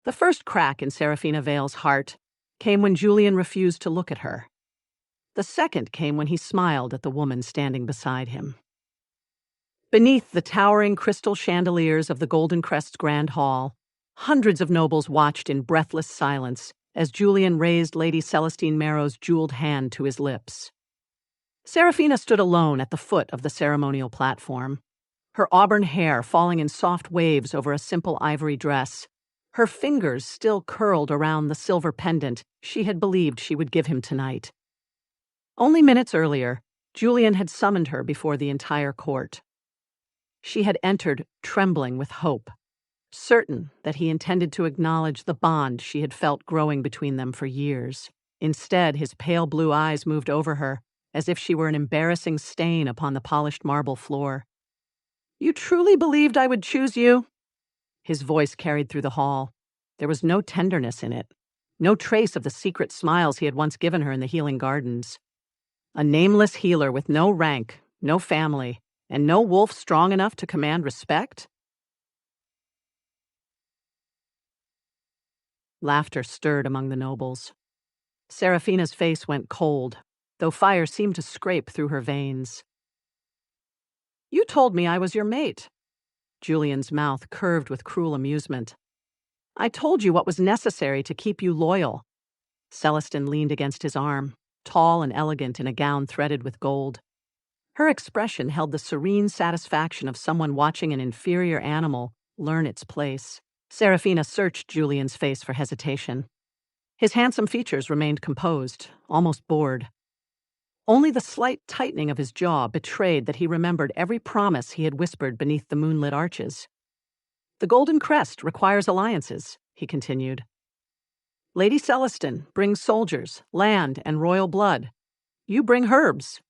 The first crack in Seraphina Vale's heart came when Julian refused to look at her. The second came when he smiled at the woman standing beside him. Beneath the towering crystal chandeliers of the Golden Crest Grand Hall, hundreds of nobles watched in breathless silence as Julian raised Lady Celestine Marrow's jeweled hand to his lips. Seraphina stood alone at the foot of the ceremonial platform, her auburn hair falling in soft waves over a simple ivory dress, her fingers still curled around the silver pendant she had believed she would give him tonight. Only minutes earlier, Julian had summoned her before the entire court. She had entered trembling with hope, certain that he intended to acknowledge the bond she had felt growing between them for years. Instead, his pale blue eyes moved over her, as if she were an embarrassing stain upon the polished marble floor. "You truly believed I would choose you?" His voice carried through the hall. There was no tenderness in it, no trace of the secret smiles he had once given her in the healing gardens. A nameless healer with no rank, no family, and no wolf strong enough to command respect? Laughter stirred among the nobles. Seraphina's face went cold, though fire seemed to scrape through her veins. "You told me I was your mate." Julian's mouth curved with cruel amusement. "I told you what was necessary to keep you loyal." Celestine leaned against his arm, tall and elegant in a gown threaded with gold. Her expression held the serene satisfaction of someone watching an inferior animal learn its place. Seraphina searched Julian's face for hesitation. His handsome features remained composed, almost bored. Only the slight tightening of his jaw betrayed that he remembered every promise he had whispered beneath the moonlit arches. "The Golden Crest requires alliances," he continued. "Lady Celestine brings soldiers, land, and royal blood. You bring herbs."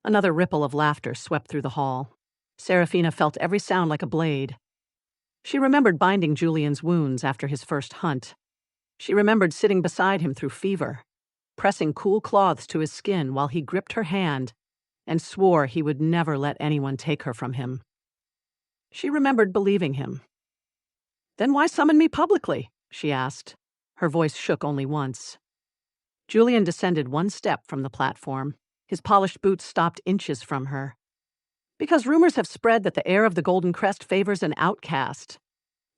Another ripple of laughter swept through the hall. Seraphina felt every sound like a blade. She remembered binding Julian's wounds after his first hunt. She remembered sitting beside him through fever, pressing cool cloths to his skin while he gripped her hand and swore he would never let anyone take her from him. She remembered believing him. "Then why summon me publicly?" she asked. Her voice shook only once. Julian descended one step from the platform. His polished boots stopped inches from her. "Because rumors have spread that the heir of the Golden Crest favors an outcast.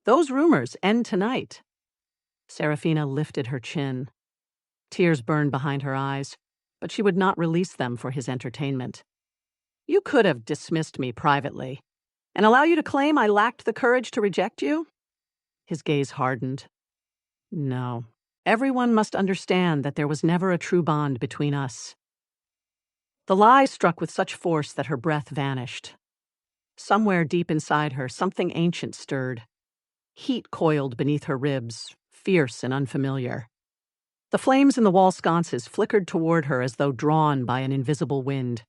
Those rumors end tonight." Seraphina lifted her chin. Tears burned behind her eyes, but she would not release them for his entertainment. "You could have dismissed me privately, and allow you to claim I lacked the courage to reject you?" His gaze hardened. "No, everyone must understand that there was never a true bond between us." The lie struck with such force that her breath vanished. Somewhere deep inside her, something ancient stirred. Heat coiled beneath her ribs, fierce and unfamiliar. The flames in the wall sconces flickered toward her as though drawn by an invisible wind.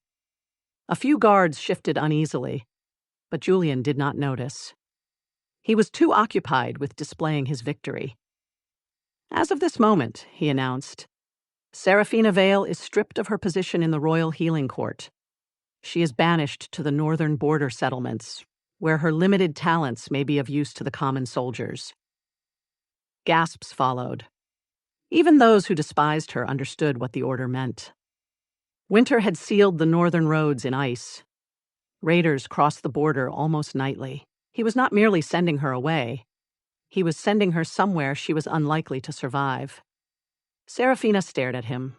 A few guards shifted uneasily, but Julian did not notice. He was too occupied with displaying his victory. "As of this moment," he announced, "Seraphina Vale is stripped of her position in the Royal Healing Court. She is banished to the northern border settlements, where her limited talents may be of use to the common soldiers." Gasps followed. Even those who despised her understood what the order meant. Winter had sealed the northern roads in ice. Raiders crossed the border almost nightly. He was not merely sending her away. He was sending her somewhere she was unlikely to survive. Seraphina stared at him.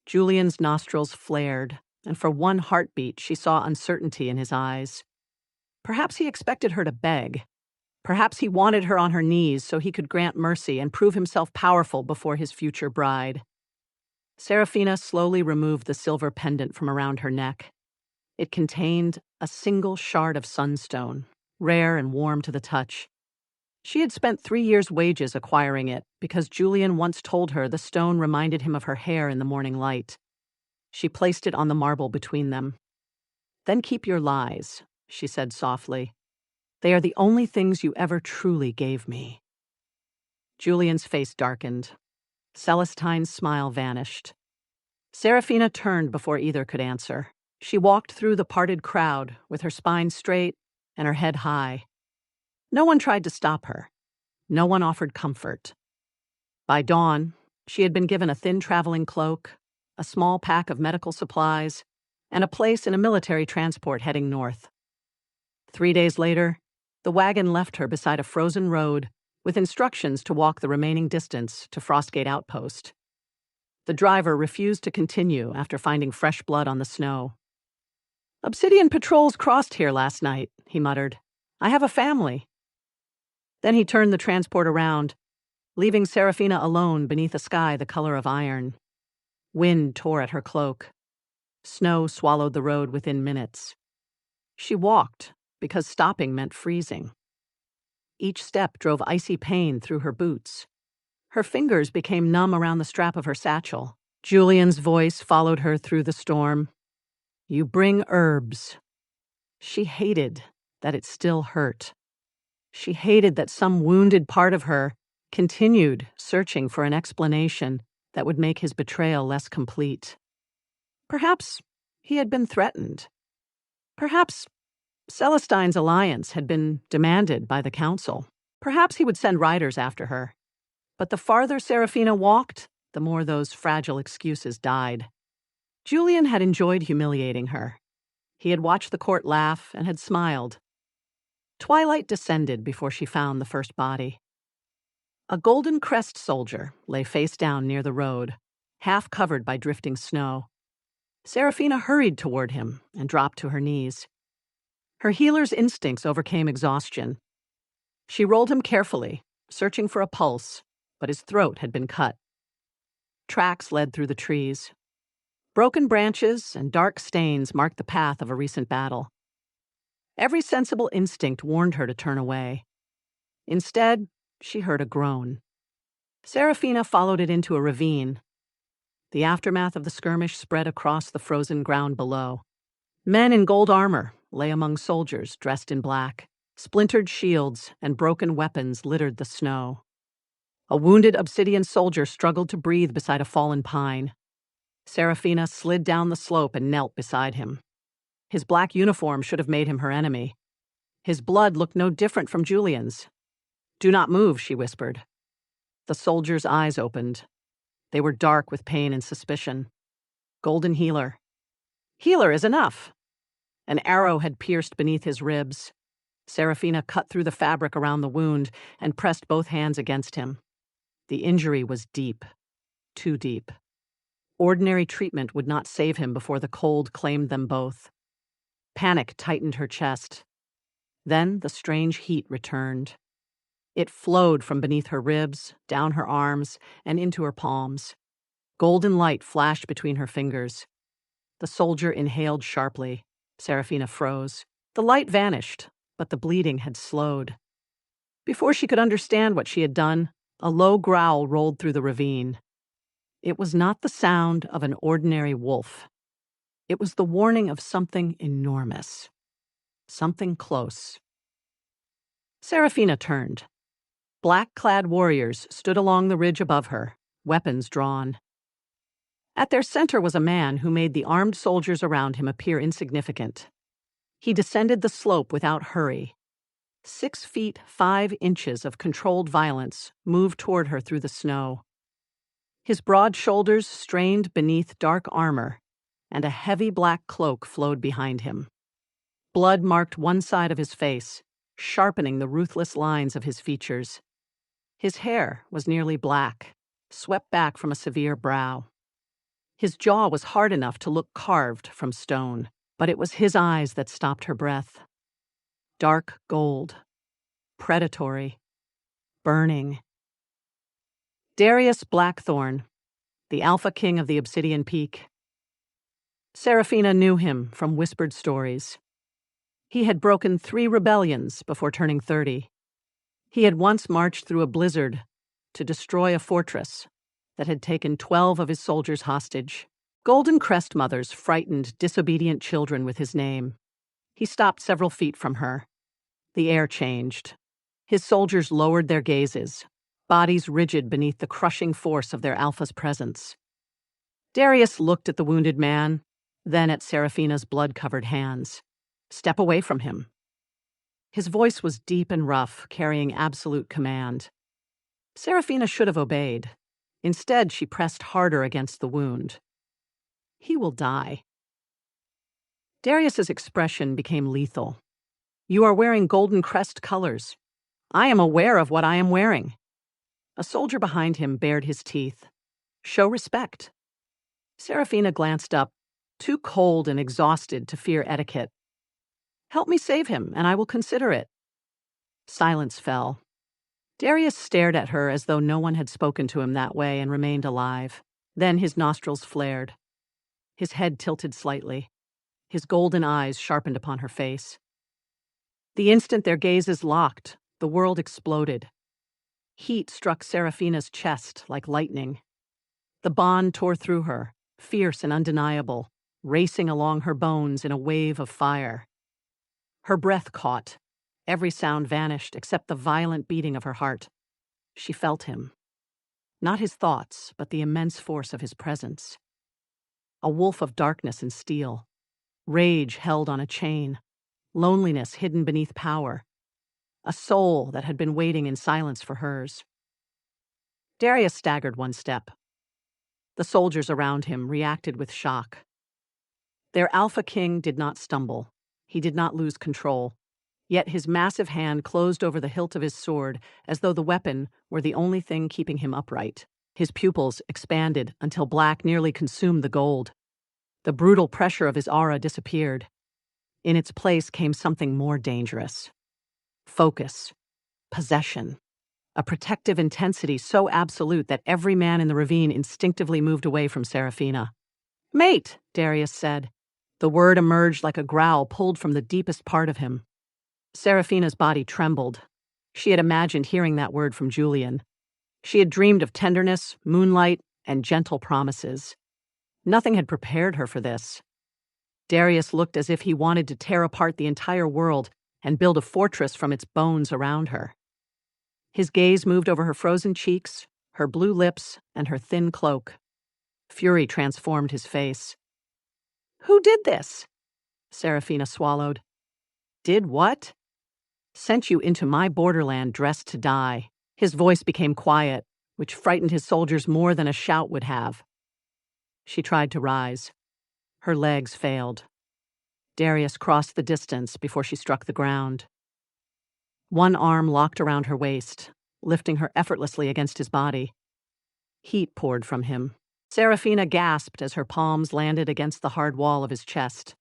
Julian's nostrils flared, and for one heartbeat she saw uncertainty in his eyes. Perhaps he expected her to beg. Perhaps he wanted her on her knees so he could grant mercy and prove himself powerful before his future bride. Seraphina slowly removed the silver pendant from around her neck. It contained a single shard of sunstone, rare and warm to the touch. She had spent 3 years' wages acquiring it because Julian once told her the stone reminded him of her hair in the morning light. She placed it on the marble between them. "Then keep your lies," she said softly. "They are the only things you ever truly gave me." Julian's face darkened. Celestine's smile vanished. Seraphina turned before either could answer. She walked through the parted crowd with her spine straight and her head high. No one tried to stop her. No one offered comfort. By dawn, she had been given a thin traveling cloak, a small pack of medical supplies, and a place in a military transport heading north. 3 days later, the wagon left her beside a frozen road with instructions to walk the remaining distance to Frostgate Outpost. The driver refused to continue after finding fresh blood on the snow. "Obsidian patrols crossed here last night," he muttered. "I have a family." Then he turned the transport around, leaving Seraphina alone beneath a sky the color of iron. Wind tore at her cloak. Snow swallowed the road within minutes. She walked, because stopping meant freezing. Each step drove icy pain through her boots. Her fingers became numb around the strap of her satchel. Julian's voice followed her through the storm. "You bring herbs." She hated that it still hurt. She hated that some wounded part of her continued searching for an explanation that would make his betrayal less complete. Perhaps he had been threatened. Perhaps Celestine's alliance had been demanded by the council. Perhaps he would send riders after her. But the farther Seraphina walked, the more those fragile excuses died. Julian had enjoyed humiliating her. He had watched the court laugh and had smiled. Twilight descended before she found the first body. A Golden Crest soldier lay face down near the road, half covered by drifting snow. Seraphina hurried toward him and dropped to her knees. Her healer's instincts overcame exhaustion. She rolled him carefully, searching for a pulse, but his throat had been cut. Tracks led through the trees. Broken branches and dark stains marked the path of a recent battle. Every sensible instinct warned her to turn away. Instead, she heard a groan. Seraphina followed it into a ravine. The aftermath of the skirmish spread across the frozen ground below. Men in gold armor lay among soldiers dressed in black. Splintered shields and broken weapons littered the snow. A wounded Obsidian soldier struggled to breathe beside a fallen pine. Seraphina slid down the slope and knelt beside him. His black uniform should have made him her enemy. His blood looked no different from Julian's. "Do not move," she whispered. The soldier's eyes opened. They were dark with pain and suspicion. "Golden healer." "Healer is enough." An arrow had pierced beneath his ribs. Seraphina cut through the fabric around the wound and pressed both hands against him. The injury was deep, too deep. Ordinary treatment would not save him before the cold claimed them both. Panic tightened her chest. Then the strange heat returned. It flowed from beneath her ribs, down her arms, and into her palms. Golden light flashed between her fingers. The soldier inhaled sharply. Seraphina froze. The light vanished, but the bleeding had slowed. Before she could understand what she had done, a low growl rolled through the ravine. It was not the sound of an ordinary wolf. It was the warning of something enormous. Something close. Seraphina turned. Black-clad warriors stood along the ridge above her, weapons drawn. At their center was a man who made the armed soldiers around him appear insignificant. He descended the slope without hurry. 6 feet 5 inches of controlled violence moved toward her through the snow. His broad shoulders strained beneath dark armor, and a heavy black cloak flowed behind him. Blood marked one side of his face, sharpening the ruthless lines of his features. His hair was nearly black, swept back from a severe brow. His jaw was hard enough to look carved from stone, but it was his eyes that stopped her breath. Dark gold, predatory, burning. Darius Blackthorn, the Alpha King of the Obsidian Peak. Seraphina knew him from whispered stories. He had broken 3 rebellions before turning 30. He had once marched through a blizzard to destroy a fortress that had taken 12 of his soldiers hostage. Golden Crest mothers frightened disobedient children with his name. He stopped several feet from her. The air changed. His soldiers lowered their gazes, bodies rigid beneath the crushing force of their alpha's presence. Darius looked at the wounded man, then at Seraphina's blood-covered hands. "Step away from him." His voice was deep and rough, carrying absolute command. Seraphina should have obeyed. Instead, she pressed harder against the wound. He will die. Darius's expression became lethal. You are wearing Golden Crest colors. I am aware of what I am wearing. A soldier behind him bared his teeth. Show respect. Seraphina glanced up, too cold and exhausted to fear etiquette. Help me save him, and I will consider it. Silence fell. Darius stared at her as though no one had spoken to him that way and remained alive. Then his nostrils flared. His head tilted slightly. His golden eyes sharpened upon her face. The instant their gazes locked, the world exploded. Heat struck Seraphina's chest like lightning. The bond tore through her, fierce and undeniable, racing along her bones in a wave of fire. Her breath caught. Every sound vanished except the violent beating of her heart. She felt him. Not his thoughts, but the immense force of his presence. A wolf of darkness and steel. Rage held on a chain. Loneliness hidden beneath power. A soul that had been waiting in silence for hers. Darius staggered one step. The soldiers around him reacted with shock. Their alpha king did not stumble. He did not lose control. Yet his massive hand closed over the hilt of his sword as though the weapon were the only thing keeping him upright. His pupils expanded until black nearly consumed the gold. The brutal pressure of his aura disappeared. In its place came something more dangerous. Focus. Possession. A protective intensity so absolute that every man in the ravine instinctively moved away from Seraphina. "Mate," Darius said. The word emerged like a growl pulled from the deepest part of him. Seraphina's body trembled. She had imagined hearing that word from Julian. She had dreamed of tenderness, moonlight, and gentle promises. Nothing had prepared her for this. Darius looked as if he wanted to tear apart the entire world and build a fortress from its bones around her. His gaze moved over her frozen cheeks, her blue lips, and her thin cloak. Fury transformed his face. "Who did this?" Seraphina swallowed. "Did what?" "Sent you into my borderland dressed to die." His voice became quiet, which frightened his soldiers more than a shout would have. She tried to rise. Her legs failed. Darius crossed the distance before she struck the ground. One arm locked around her waist, lifting her effortlessly against his body. Heat poured from him. Seraphina gasped as her palms landed against the hard wall of his chest.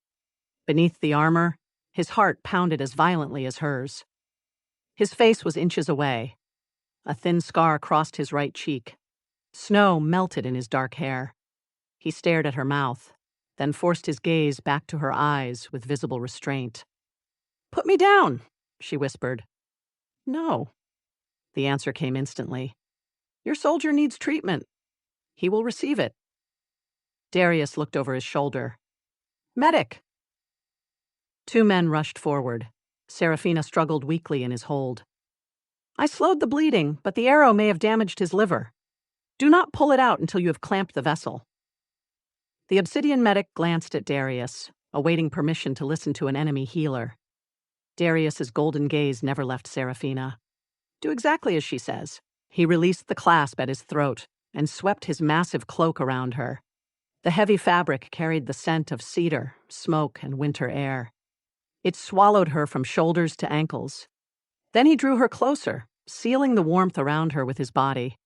Beneath the armor, his heart pounded as violently as hers. His face was inches away. A thin scar crossed his right cheek. Snow melted in his dark hair. He stared at her mouth, then forced his gaze back to her eyes with visible restraint. "Put me down," she whispered. "No." The answer came instantly. "Your soldier needs treatment. He will receive it." Darius looked over his shoulder. "Medic!" Two men rushed forward. Seraphina struggled weakly in his hold. "I slowed the bleeding, but the arrow may have damaged his liver. Do not pull it out until you have clamped the vessel." The Obsidian medic glanced at Darius, awaiting permission to listen to an enemy healer. Darius's golden gaze never left Seraphina. "Do exactly as she says." He released the clasp at his throat and swept his massive cloak around her. The heavy fabric carried the scent of cedar, smoke, and winter air. It swallowed her from shoulders to ankles. Then he drew her closer, sealing the warmth around her with his body.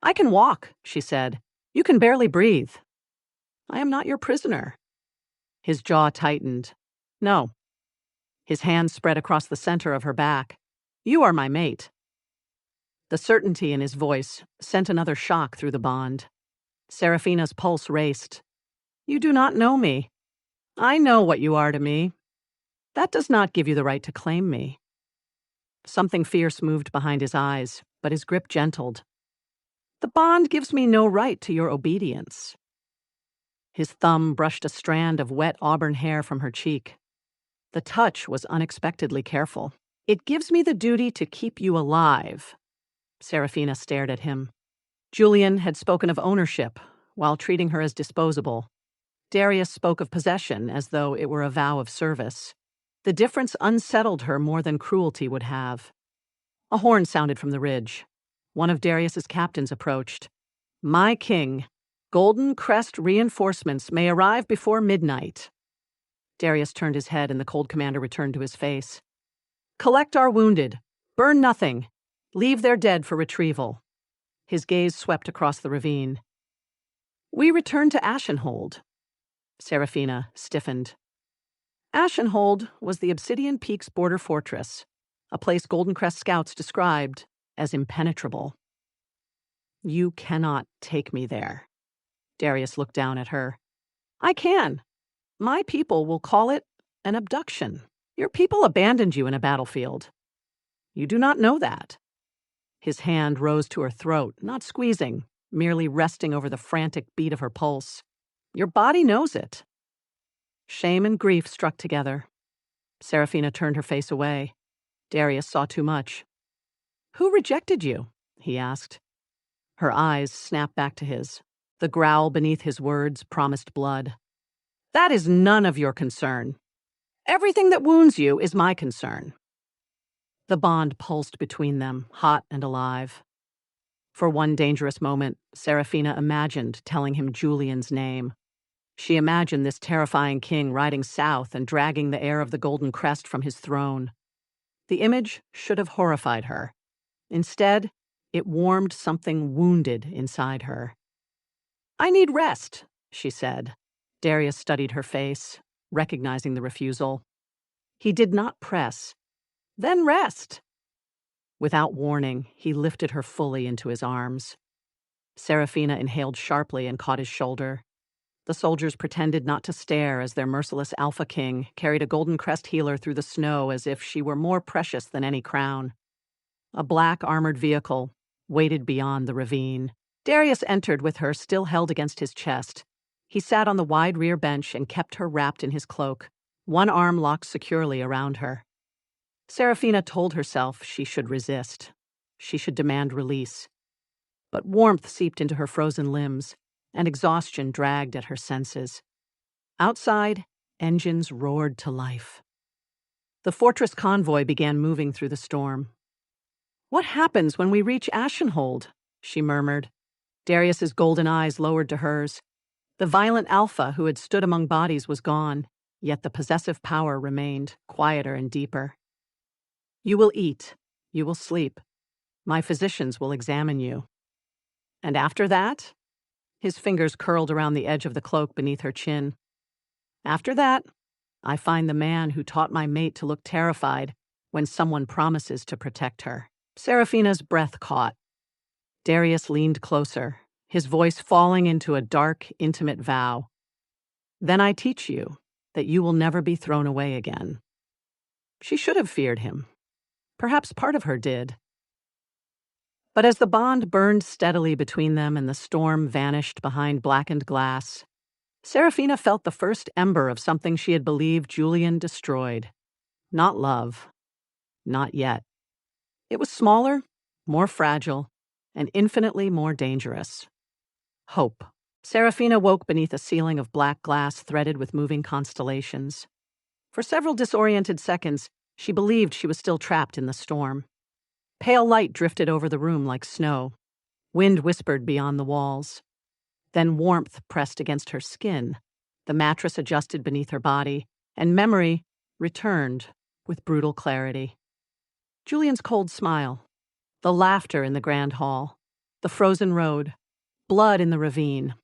"I can walk," she said. "You can barely breathe." "I am not your prisoner." His jaw tightened. "No." His hand spread across the center of her back. "You are my mate." The certainty in his voice sent another shock through the bond. Seraphina's pulse raced. "You do not know me. I know what you are to me. That does not give you the right to claim me." Something fierce moved behind his eyes, but his grip gentled. "The bond gives me no right to your obedience." His thumb brushed a strand of wet auburn hair from her cheek. The touch was unexpectedly careful. "It gives me the duty to keep you alive." Seraphina stared at him. Julian had spoken of ownership, while treating her as disposable. Darius spoke of possession as though it were a vow of service. The difference unsettled her more than cruelty would have. A horn sounded from the ridge. One of Darius's captains approached. "My king, Golden Crest reinforcements may arrive before midnight." Darius turned his head and the cold commander returned to his face. "Collect our wounded. Burn nothing. Leave their dead for retrieval." His gaze swept across the ravine. "We return to Ashenhold." Seraphina stiffened. Ashenhold was the Obsidian Peak's border fortress, a place Golden Crest scouts described as impenetrable. "You cannot take me there." Darius looked down at her. "I can. My people will call it an abduction. Your people abandoned you in a battlefield. You do not know that." His hand rose to her throat, not squeezing, merely resting over the frantic beat of her pulse. "Your body knows it." Shame and grief struck together. Seraphina turned her face away. Darius saw too much. "Who rejected you?" he asked. Her eyes snapped back to his. The growl beneath his words promised blood. "That is none of your concern. Everything that wounds you is my concern." The bond pulsed between them, hot and alive. For one dangerous moment, Seraphina imagined telling him Julian's name. She imagined this terrifying king riding south and dragging the heir of the Golden Crest from his throne. The image should have horrified her. Instead, it warmed something wounded inside her. "I need rest," she said. Darius studied her face, recognizing the refusal. He did not press. "Then rest." Without warning, he lifted her fully into his arms. Seraphina inhaled sharply and caught his shoulder. The soldiers pretended not to stare as their merciless Alpha King carried a Golden Crest healer through the snow as if she were more precious than any crown. A black armored vehicle waited beyond the ravine. Darius entered with her still held against his chest. He sat on the wide rear bench and kept her wrapped in his cloak, one arm locked securely around her. Seraphina told herself she should resist. She should demand release. But warmth seeped into her frozen limbs, and exhaustion dragged at her senses. Outside, engines roared to life. The fortress convoy began moving through the storm. "What happens when we reach Ashenhold?" she murmured. Darius's golden eyes lowered to hers. The violent Alpha who had stood among bodies was gone, yet the possessive power remained, quieter and deeper. "You will eat. You will sleep. My physicians will examine you. And after that?" His fingers curled around the edge of the cloak beneath her chin. "After that, I find the man who taught my mate to look terrified when someone promises to protect her." Seraphina's breath caught. Darius leaned closer, his voice falling into a dark, intimate vow. "Then I teach you that you will never be thrown away again." She should have feared him. Perhaps part of her did. But as the bond burned steadily between them and the storm vanished behind blackened glass, Seraphina felt the first ember of something she had believed Julian destroyed. Not love. Not yet. It was smaller, more fragile, and infinitely more dangerous. Hope. Seraphina woke beneath a ceiling of black glass threaded with moving constellations. For several disoriented seconds, she believed she was still trapped in the storm. Pale light drifted over the room like snow. Wind whispered beyond the walls. Then warmth pressed against her skin. The mattress adjusted beneath her body, and memory returned with brutal clarity. Julian's cold smile, the laughter in the grand hall, the frozen road, blood in the ravine,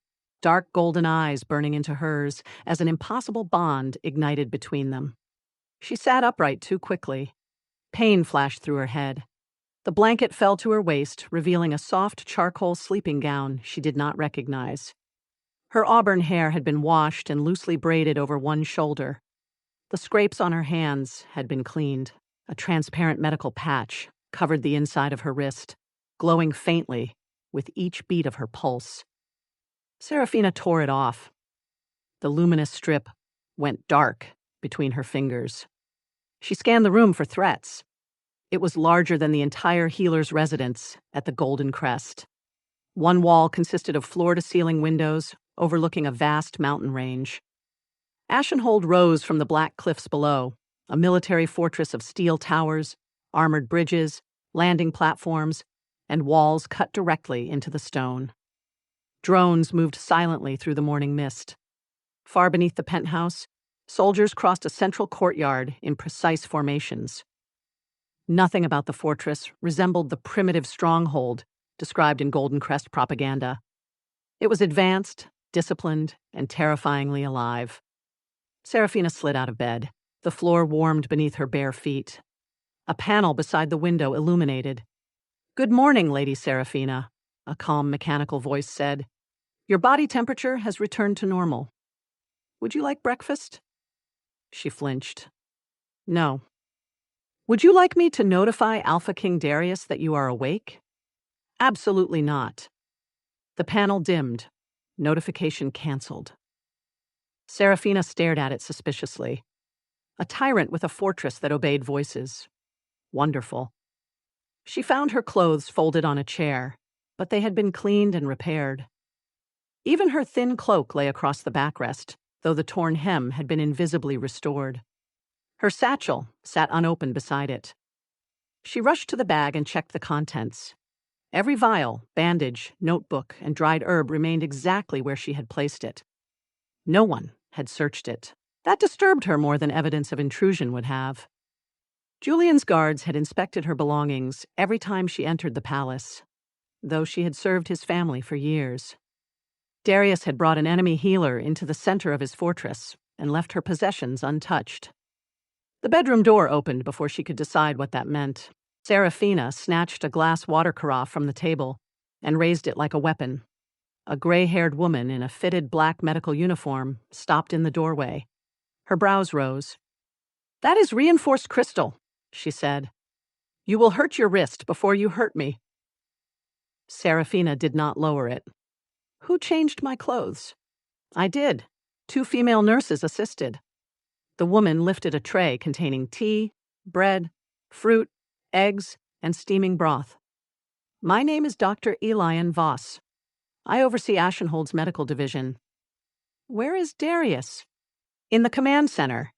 dark golden eyes burning into hers as an impossible bond ignited between them. She sat upright too quickly. Pain flashed through her head. The blanket fell to her waist, revealing a soft charcoal sleeping gown she did not recognize. Her auburn hair had been washed and loosely braided over one shoulder. The scrapes on her hands had been cleaned. A transparent medical patch covered the inside of her wrist, glowing faintly with each beat of her pulse. Seraphina tore it off. The luminous strip went dark between her fingers. She scanned the room for threats. It was larger than the entire healer's residence at the Golden Crest. One wall consisted of floor-to-ceiling windows overlooking a vast mountain range. Ashenhold rose from the black cliffs below, a military fortress of steel towers, armored bridges, landing platforms, and walls cut directly into the stone. Drones moved silently through the morning mist. Far beneath the penthouse, soldiers crossed a central courtyard in precise formations. Nothing about the fortress resembled the primitive stronghold described in Golden Crest propaganda. It was advanced, disciplined, and terrifyingly alive. Seraphina slid out of bed. The floor warmed beneath her bare feet. A panel beside the window illuminated. "Good morning, Lady Seraphina," a calm mechanical voice said. "Your body temperature has returned to normal. Would you like breakfast?" She flinched. "No." "Would you like me to notify Alpha King Darius that you are awake?" "Absolutely not." The panel dimmed. Notification canceled. Seraphina stared at it suspiciously. A tyrant with a fortress that obeyed voices. Wonderful. She found her clothes folded on a chair, but they had been cleaned and repaired. Even her thin cloak lay across the backrest, though the torn hem had been invisibly restored. Her satchel sat unopened beside it. She rushed to the bag and checked the contents. Every vial, bandage, notebook, and dried herb remained exactly where she had placed it. No one had searched it. That disturbed her more than evidence of intrusion would have. Julian's guards had inspected her belongings every time she entered the palace, though she had served his family for years. Darius had brought an enemy healer into the center of his fortress and left her possessions untouched. The bedroom door opened before she could decide what that meant. Seraphina snatched a glass water carafe from the table and raised it like a weapon. A gray-haired woman in a fitted black medical uniform stopped in the doorway. Her brows rose. "That is reinforced crystal," she said. "You will hurt your wrist before you hurt me." Seraphina did not lower it. "Who changed my clothes?" "I did. 2 female nurses assisted." The woman lifted a tray containing tea, bread, fruit, eggs, and steaming broth. "My name is Dr. Elian Voss. I oversee Ashenhold's medical division." "Where is Darius?" "In the command center.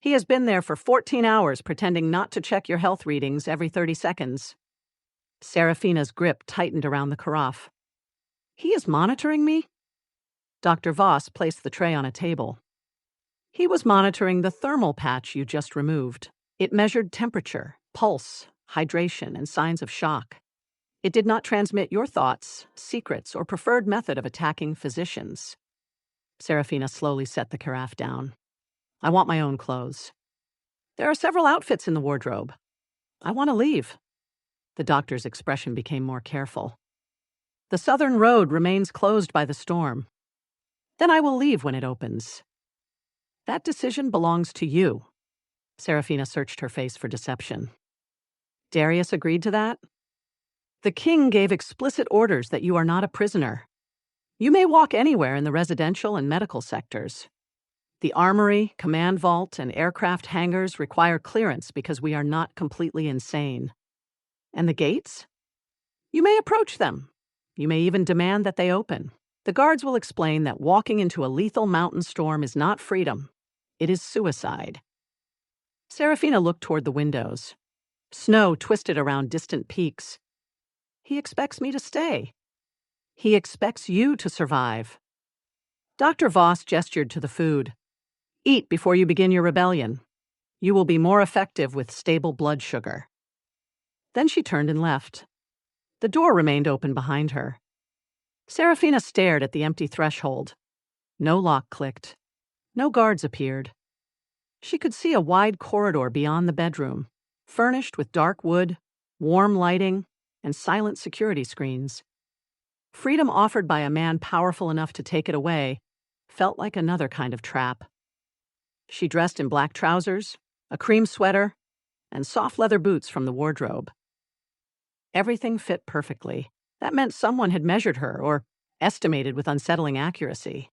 He has been there for 14 hours pretending not to check your health readings every 30 seconds. Seraphina's grip tightened around the carafe. "He is monitoring me?" Dr. Voss placed the tray on a table. "He was monitoring the thermal patch you just removed. It measured temperature, pulse, hydration, and signs of shock. It did not transmit your thoughts, secrets, or preferred method of attacking physicians." Seraphina slowly set the carafe down. "I want my own clothes. There are several outfits in the wardrobe. I want to leave." The doctor's expression became more careful. "The southern road remains closed by the storm. Then I will leave when it opens. That decision belongs to you." Seraphina searched her face for deception. "Darius agreed to that?" "The king gave explicit orders that you are not a prisoner. You may walk anywhere in the residential and medical sectors. The armory, command vault, and aircraft hangars require clearance because we are not completely insane. And the gates? You may approach them. You may even demand that they open. The guards will explain that walking into a lethal mountain storm is not freedom. It is suicide." Seraphina looked toward the windows. Snow twisted around distant peaks. "He expects me to stay. He expects you to survive." Dr. Voss gestured to the food. "Eat before you begin your rebellion. You will be more effective with stable blood sugar." Then she turned and left. The door remained open behind her. Seraphina stared at the empty threshold. No lock clicked. No guards appeared. She could see a wide corridor beyond the bedroom, furnished with dark wood, warm lighting, and silent security screens. Freedom offered by a man powerful enough to take it away felt like another kind of trap. She dressed in black trousers, a cream sweater, and soft leather boots from the wardrobe. Everything fit perfectly. That meant someone had measured her or estimated with unsettling accuracy.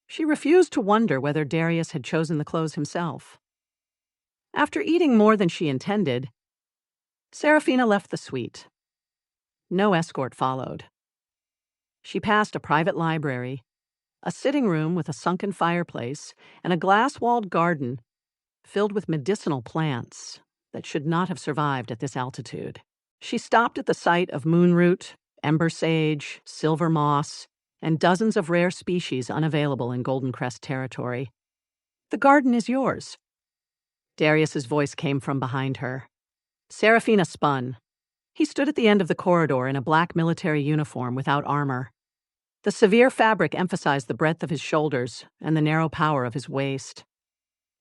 She refused to wonder whether Darius had chosen the clothes himself. After eating more than she intended, Seraphina left the suite. No escort followed. She passed a private library, a sitting room with a sunken fireplace, and a glass-walled garden filled with medicinal plants that should not have survived at this altitude. She stopped at the sight of moonroot, ember sage, silver moss, and dozens of rare species unavailable in Golden Crest territory. "The garden is yours." Darius's voice came from behind her. Seraphina spun. He stood at the end of the corridor in a black military uniform without armor. The severe fabric emphasized the breadth of his shoulders and the narrow power of his waist.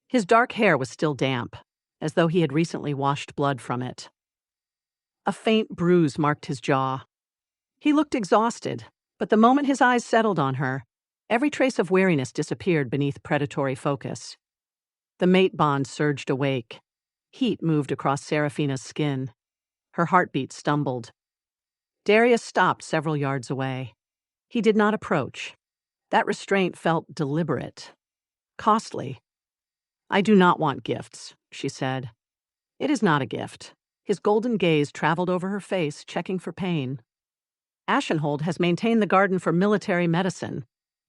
His dark hair was still damp, as though he had recently washed blood from it. A faint bruise marked his jaw. He looked exhausted, but the moment his eyes settled on her, every trace of weariness disappeared beneath predatory focus. The mate bond surged awake. Heat moved across Seraphina's skin. Her heartbeat stumbled. Darius stopped several yards away. He did not approach. That restraint felt deliberate. Costly. "I do not want gifts," she said. "It is not a gift." His golden gaze traveled over her face, checking for pain. "Ashenhold has maintained the garden for military medicine.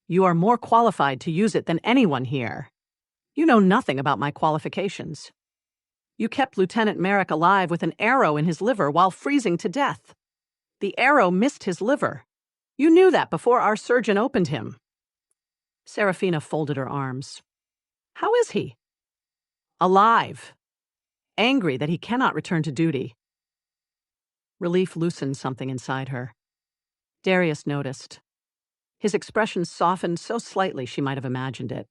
You are more qualified to use it than anyone here. You know nothing about my qualifications. You kept Lieutenant Merrick alive with an arrow in his liver while freezing to death. The arrow missed his liver. You knew that before our surgeon opened him." Seraphina folded her arms. "How is he?" "Alive. Angry that he cannot return to duty." Relief loosened something inside her. Darius noticed. His expression softened so slightly she might have imagined it.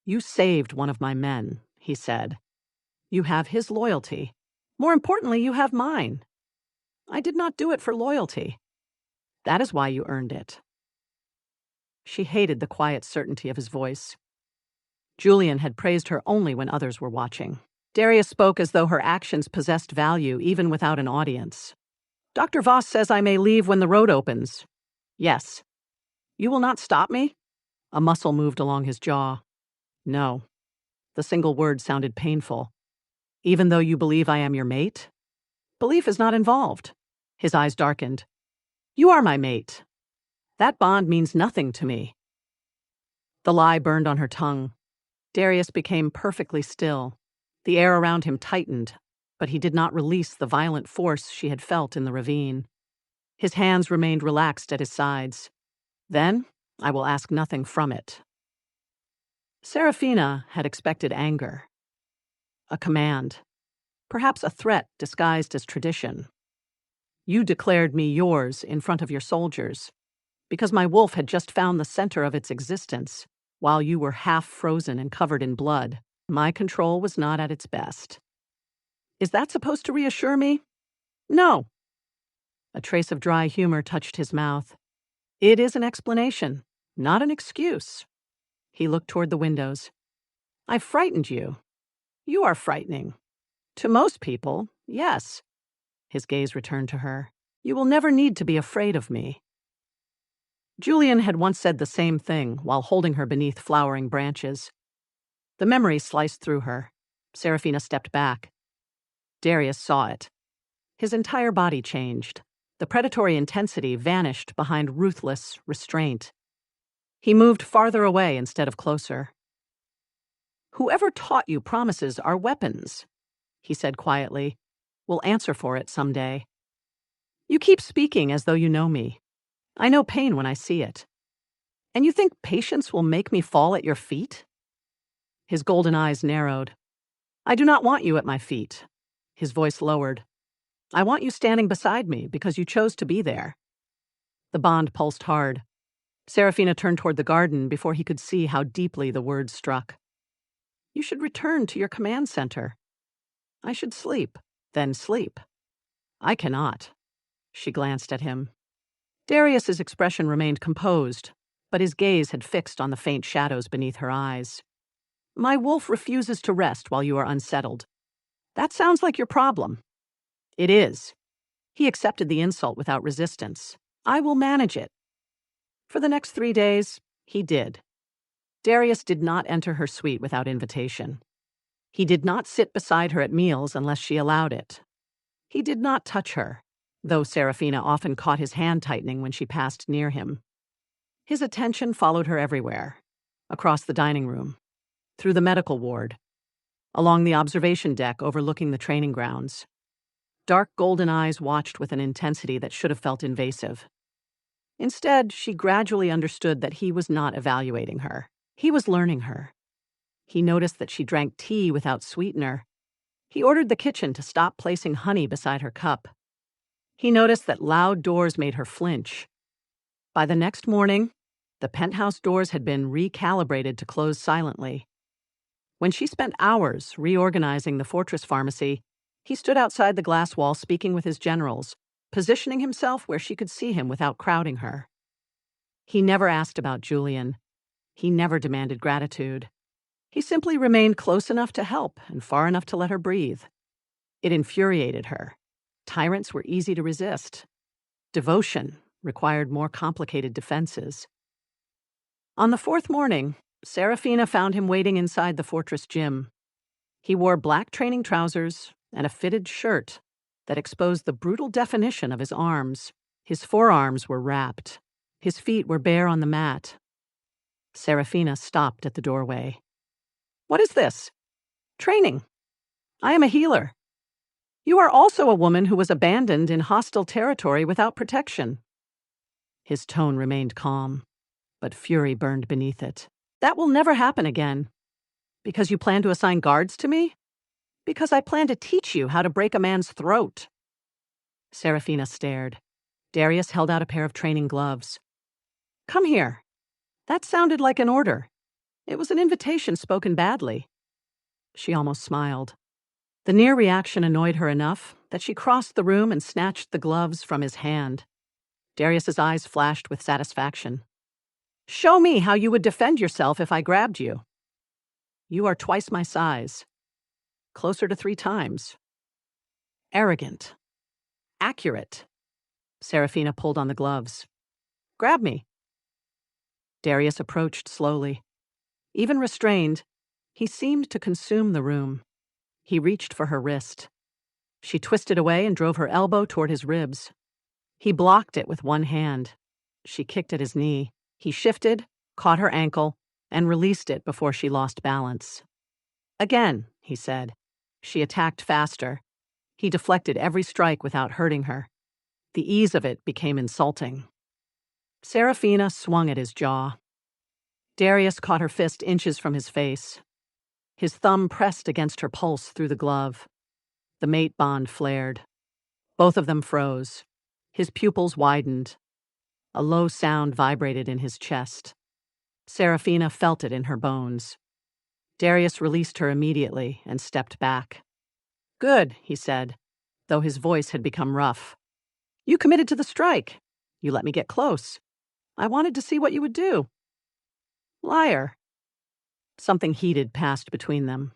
"You saved one of my men," he said. "You have his loyalty. More importantly, you have mine. I did not do it for loyalty. That is why you earned it." She hated the quiet certainty of his voice. Julian had praised her only when others were watching. Darius spoke as though her actions possessed value even without an audience. "Dr. Voss says I may leave when the road opens." "Yes." "You will not stop me?" A muscle moved along his jaw. "No." The single word sounded painful. "Even though you believe I am your mate?" "Belief is not involved." His eyes darkened. "You are my mate. That bond means nothing to me." The lie burned on her tongue. Darius became perfectly still. The air around him tightened, but he did not release the violent force she had felt in the ravine. His hands remained relaxed at his sides. "Then I will ask nothing from it." Seraphina had expected anger. A command. Perhaps a threat disguised as tradition. "You declared me yours in front of your soldiers, because my wolf had just found the center of its existence, while you were half frozen and covered in blood. My control was not at its best. Is that supposed to reassure me? No." A trace of dry humor touched his mouth. "It is an explanation, not an excuse." He looked toward the windows. "I frightened you. You are frightening. To most people, yes." His gaze returned to her. "You will never need to be afraid of me." Julian had once said the same thing while holding her beneath flowering branches. The memory sliced through her. Seraphina stepped back. Darius saw it. His entire body changed. The predatory intensity vanished behind ruthless restraint. He moved farther away instead of closer. "Whoever taught you promises are weapons," he said quietly, "will answer for it someday. You keep speaking as though you know me. I know pain when I see it. And you think patience will make me fall at your feet?" His golden eyes narrowed. "I do not want you at my feet." His voice lowered. "I want you standing beside me because you chose to be there." The bond pulsed hard. Seraphina turned toward the garden before he could see how deeply the words struck. "You should return to your command center." "I should sleep, then sleep." "I cannot." She glanced at him. Darius's expression remained composed, but his gaze had fixed on the faint shadows beneath her eyes. "My wolf refuses to rest while you are unsettled. That sounds like your problem." "It is." He accepted the insult without resistance. "I will manage it." For the next 3 days, he did. Darius did not enter her suite without invitation. He did not sit beside her at meals unless she allowed it. He did not touch her, though Seraphina often caught his hand tightening when she passed near him. His attention followed her everywhere, across the dining room, through the medical ward, along the observation deck overlooking the training grounds. Dark golden eyes watched with an intensity that should have felt invasive. Instead, she gradually understood that he was not evaluating her. He was learning her. He noticed that she drank tea without sweetener. He ordered the kitchen to stop placing honey beside her cup. He noticed that loud doors made her flinch. By the next morning, the penthouse doors had been recalibrated to close silently. When she spent hours reorganizing the fortress pharmacy, he stood outside the glass wall speaking with his generals, positioning himself where she could see him without crowding her. He never asked about Julian. He never demanded gratitude. He simply remained close enough to help and far enough to let her breathe. It infuriated her. Tyrants were easy to resist. Devotion required more complicated defenses. On the fourth morning, Seraphina found him waiting inside the fortress gym. He wore black training trousers and a fitted shirt that exposed the brutal definition of his arms. His forearms were wrapped. His feet were bare on the mat. Seraphina stopped at the doorway. "What is this?" "Training. I am a healer." "You are also a woman who was abandoned in hostile territory without protection." His tone remained calm, but fury burned beneath it. "That will never happen again. Because you plan to assign guards to me? Because I plan to teach you how to break a man's throat." Seraphina stared. Darius held out a pair of training gloves. "Come here." That sounded like an order. It was an invitation spoken badly. She almost smiled. The near reaction annoyed her enough that she crossed the room and snatched the gloves from his hand. Darius's eyes flashed with satisfaction. "Show me how you would defend yourself if I grabbed you." "You are twice my size. Closer to 3 times. Arrogant. Accurate." Seraphina pulled on the gloves. "Grab me." Darius approached slowly. Even restrained, he seemed to consume the room. He reached for her wrist. She twisted away and drove her elbow toward his ribs. He blocked it with one hand. She kicked at his knee. He shifted, caught her ankle, and released it before she lost balance. "Again," he said. She attacked faster. He deflected every strike without hurting her. The ease of it became insulting. Seraphina swung at his jaw. Darius caught her fist inches from his face. His thumb pressed against her pulse through the glove. The mate bond flared. Both of them froze. His pupils widened. A low sound vibrated in his chest. Seraphina felt it in her bones. Darius released her immediately and stepped back. "Good," he said, though his voice had become rough. "You committed to the strike. You let me get close. I wanted to see what you would do." "Liar." Something heated passed between them.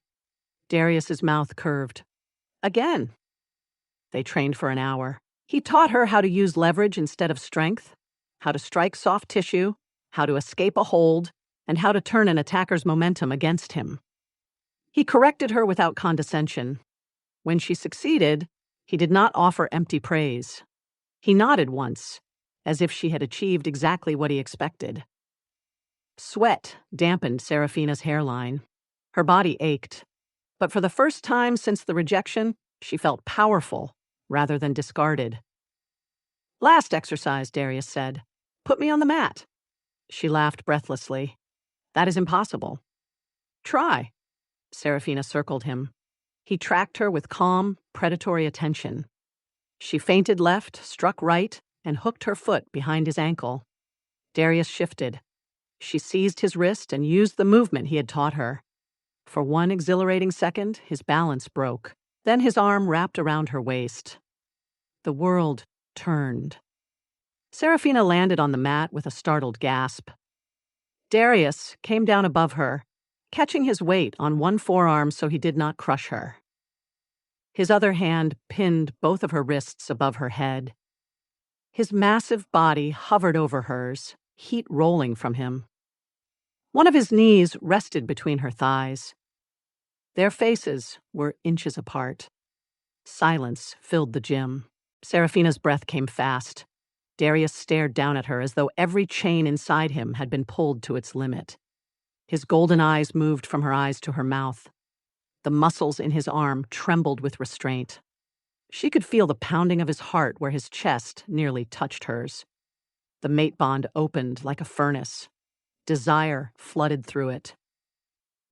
Darius's mouth curved. "Again." They trained for an hour. He taught her how to use leverage instead of strength, how to strike soft tissue, how to escape a hold, and how to turn an attacker's momentum against him. He corrected her without condescension. When she succeeded, he did not offer empty praise. He nodded once, as if she had achieved exactly what he expected. Sweat dampened Seraphina's hairline. Her body ached. But for the first time since the rejection, she felt powerful rather than discarded. "Last exercise," Darius said. "Put me on the mat." She laughed breathlessly. "That is impossible." "Try." Seraphina circled him. He tracked her with calm, predatory attention. She feinted left, struck right, and hooked her foot behind his ankle. Darius shifted. She seized his wrist and used the movement he had taught her. For one exhilarating second, his balance broke. Then his arm wrapped around her waist. The world turned. Seraphina landed on the mat with a startled gasp. Darius came down above her, catching his weight on one forearm so he did not crush her. His other hand pinned both of her wrists above her head. His massive body hovered over hers, heat rolling from him. One of his knees rested between her thighs. Their faces were inches apart. Silence filled the gym. Seraphina's breath came fast. Darius stared down at her as though every chain inside him had been pulled to its limit. His golden eyes moved from her eyes to her mouth. The muscles in his arm trembled with restraint. She could feel the pounding of his heart where his chest nearly touched hers. The mate bond opened like a furnace. Desire flooded through it.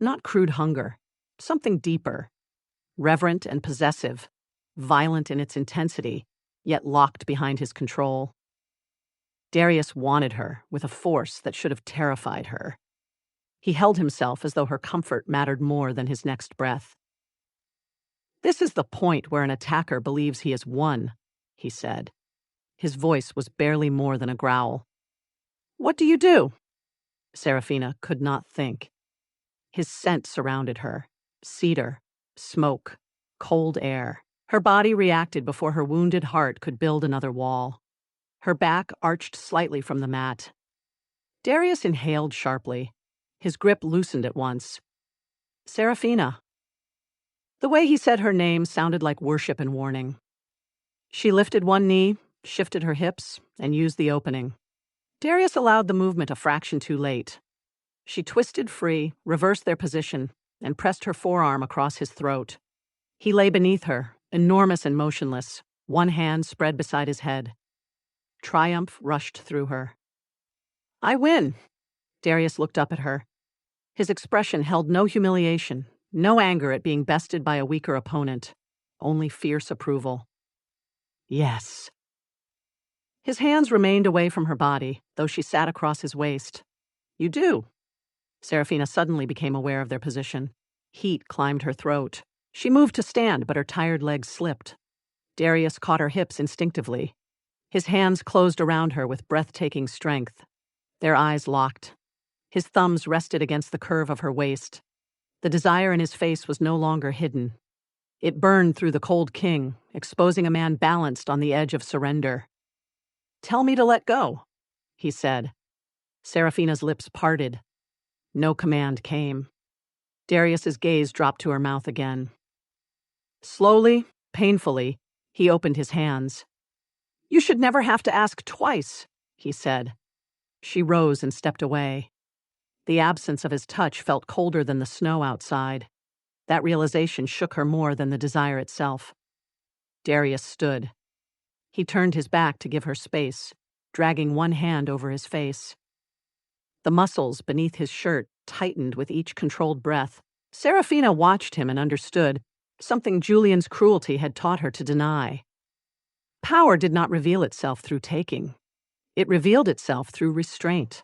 Not crude hunger, something deeper, reverent and possessive, violent in its intensity, yet locked behind his control. Darius wanted her with a force that should have terrified her. He held himself as though her comfort mattered more than his next breath. "This is the point where an attacker believes he has won," he said. His voice was barely more than a growl. "What do you do?" Seraphina could not think. His scent surrounded her. Cedar, smoke, cold air. Her body reacted before her wounded heart could build another wall. Her back arched slightly from the mat. Darius inhaled sharply. His grip loosened at once. "Seraphina." The way he said her name sounded like worship and warning. She lifted one knee, shifted her hips, and used the opening. Darius allowed the movement a fraction too late. She twisted free, reversed their position, and pressed her forearm across his throat. He lay beneath her, enormous and motionless, one hand spread beside his head. Triumph rushed through her. "I win." Darius looked up at her. His expression held no humiliation, no anger at being bested by a weaker opponent, only fierce approval. "Yes." His hands remained away from her body, though she sat across his waist. "You do." Seraphina suddenly became aware of their position. Heat climbed her throat. She moved to stand, but her tired legs slipped. Darius caught her hips instinctively. His hands closed around her with breathtaking strength. Their eyes locked. His thumbs rested against the curve of her waist. The desire in his face was no longer hidden. It burned through the cold king, exposing a man balanced on the edge of surrender. "Tell me to let go," he said. Seraphina's lips parted. No command came. Darius's gaze dropped to her mouth again. Slowly, painfully, he opened his hands. "You should never have to ask twice," he said. She rose and stepped away. The absence of his touch felt colder than the snow outside. That realization shook her more than the desire itself. Darius stood. He turned his back to give her space, dragging one hand over his face. The muscles beneath his shirt tightened with each controlled breath. Seraphina watched him and understood, something Julian's cruelty had taught her to deny. Power did not reveal itself through taking. It revealed itself through restraint.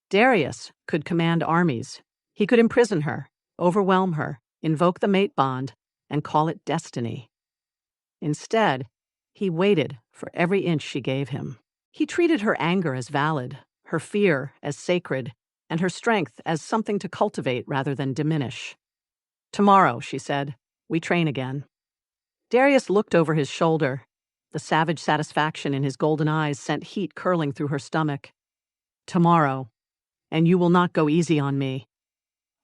Darius could command armies. He could imprison her, overwhelm her, invoke the mate bond, and call it destiny. Instead, he waited for every inch she gave him. He treated her anger as valid, her fear as sacred, and her strength as something to cultivate rather than diminish. "Tomorrow," she said, "we train again." Darius looked over his shoulder. The savage satisfaction in his golden eyes sent heat curling through her stomach. "Tomorrow, and you will not go easy on me."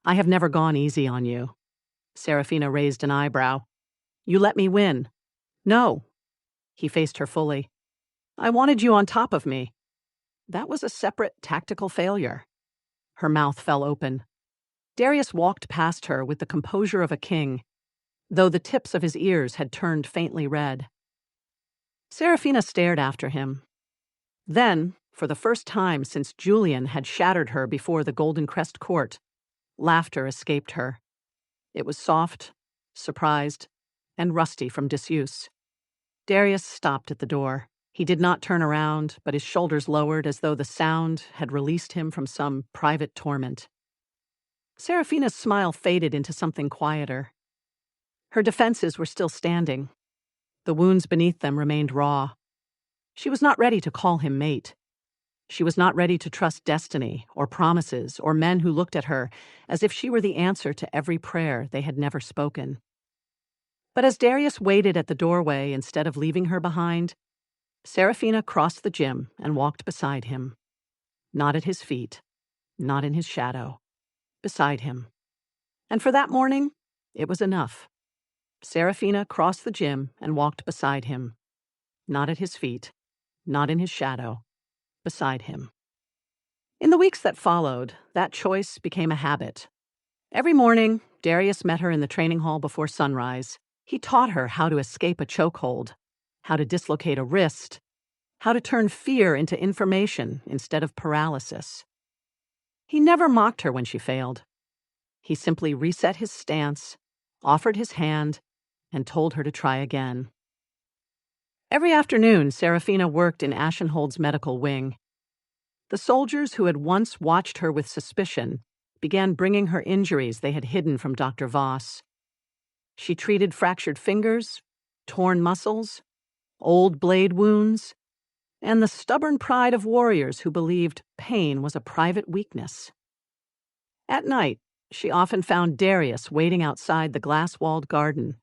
"I have never gone easy on you." Seraphina raised an eyebrow. "You let me win." "No." He faced her fully. "I wanted you on top of me." That was a separate tactical failure. Her mouth fell open. Darius walked past her with the composure of a king, though the tips of his ears had turned faintly red. Seraphina stared after him. Then, for the first time since Julian had shattered her before the Golden Crest court, laughter escaped her. It was soft, surprised, and rusty from disuse. Darius stopped at the door. He did not turn around, but his shoulders lowered as though the sound had released him from some private torment. Seraphina's smile faded into something quieter. Her defenses were still standing. The wounds beneath them remained raw. She was not ready to call him mate. She was not ready to trust destiny or promises or men who looked at her as if she were the answer to every prayer they had never spoken. But as Darius waited at the doorway instead of leaving her behind, Seraphina crossed the gym and walked beside him. Not at his feet, not in his shadow, beside him. And for that morning, it was enough. Seraphina crossed the gym and walked beside him. Not at his feet, not in his shadow, beside him. In the weeks that followed, that choice became a habit. Every morning, Darius met her in the training hall before sunrise. He taught her how to escape a chokehold, how to dislocate a wrist, how to turn fear into information instead of paralysis. He never mocked her when she failed. He simply reset his stance, offered his hand, and told her to try again. Every afternoon, Seraphina worked in Ashenhold's medical wing. The soldiers who had once watched her with suspicion began bringing her injuries they had hidden from Dr. Voss. She treated fractured fingers, torn muscles, old blade wounds, and the stubborn pride of warriors who believed pain was a private weakness. At night, she often found Darius waiting outside the glass-walled garden.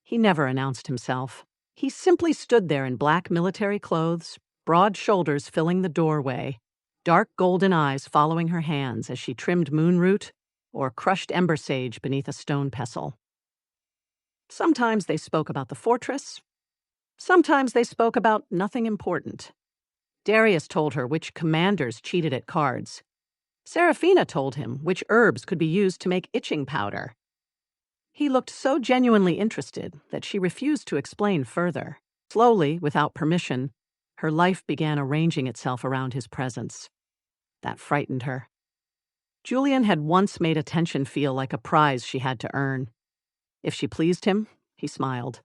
He never announced himself. He simply stood there in black military clothes, broad shoulders filling the doorway, dark golden eyes following her hands as she trimmed moonroot or crushed ember sage beneath a stone pestle. Sometimes they spoke about the fortress. Sometimes they spoke about nothing important. Darius told her which commanders cheated at cards. Seraphina told him which herbs could be used to make itching powder. He looked so genuinely interested that she refused to explain further. Slowly, without permission, her life began arranging itself around his presence. That frightened her. Julian had once made attention feel like a prize she had to earn. If she pleased him, he smiled.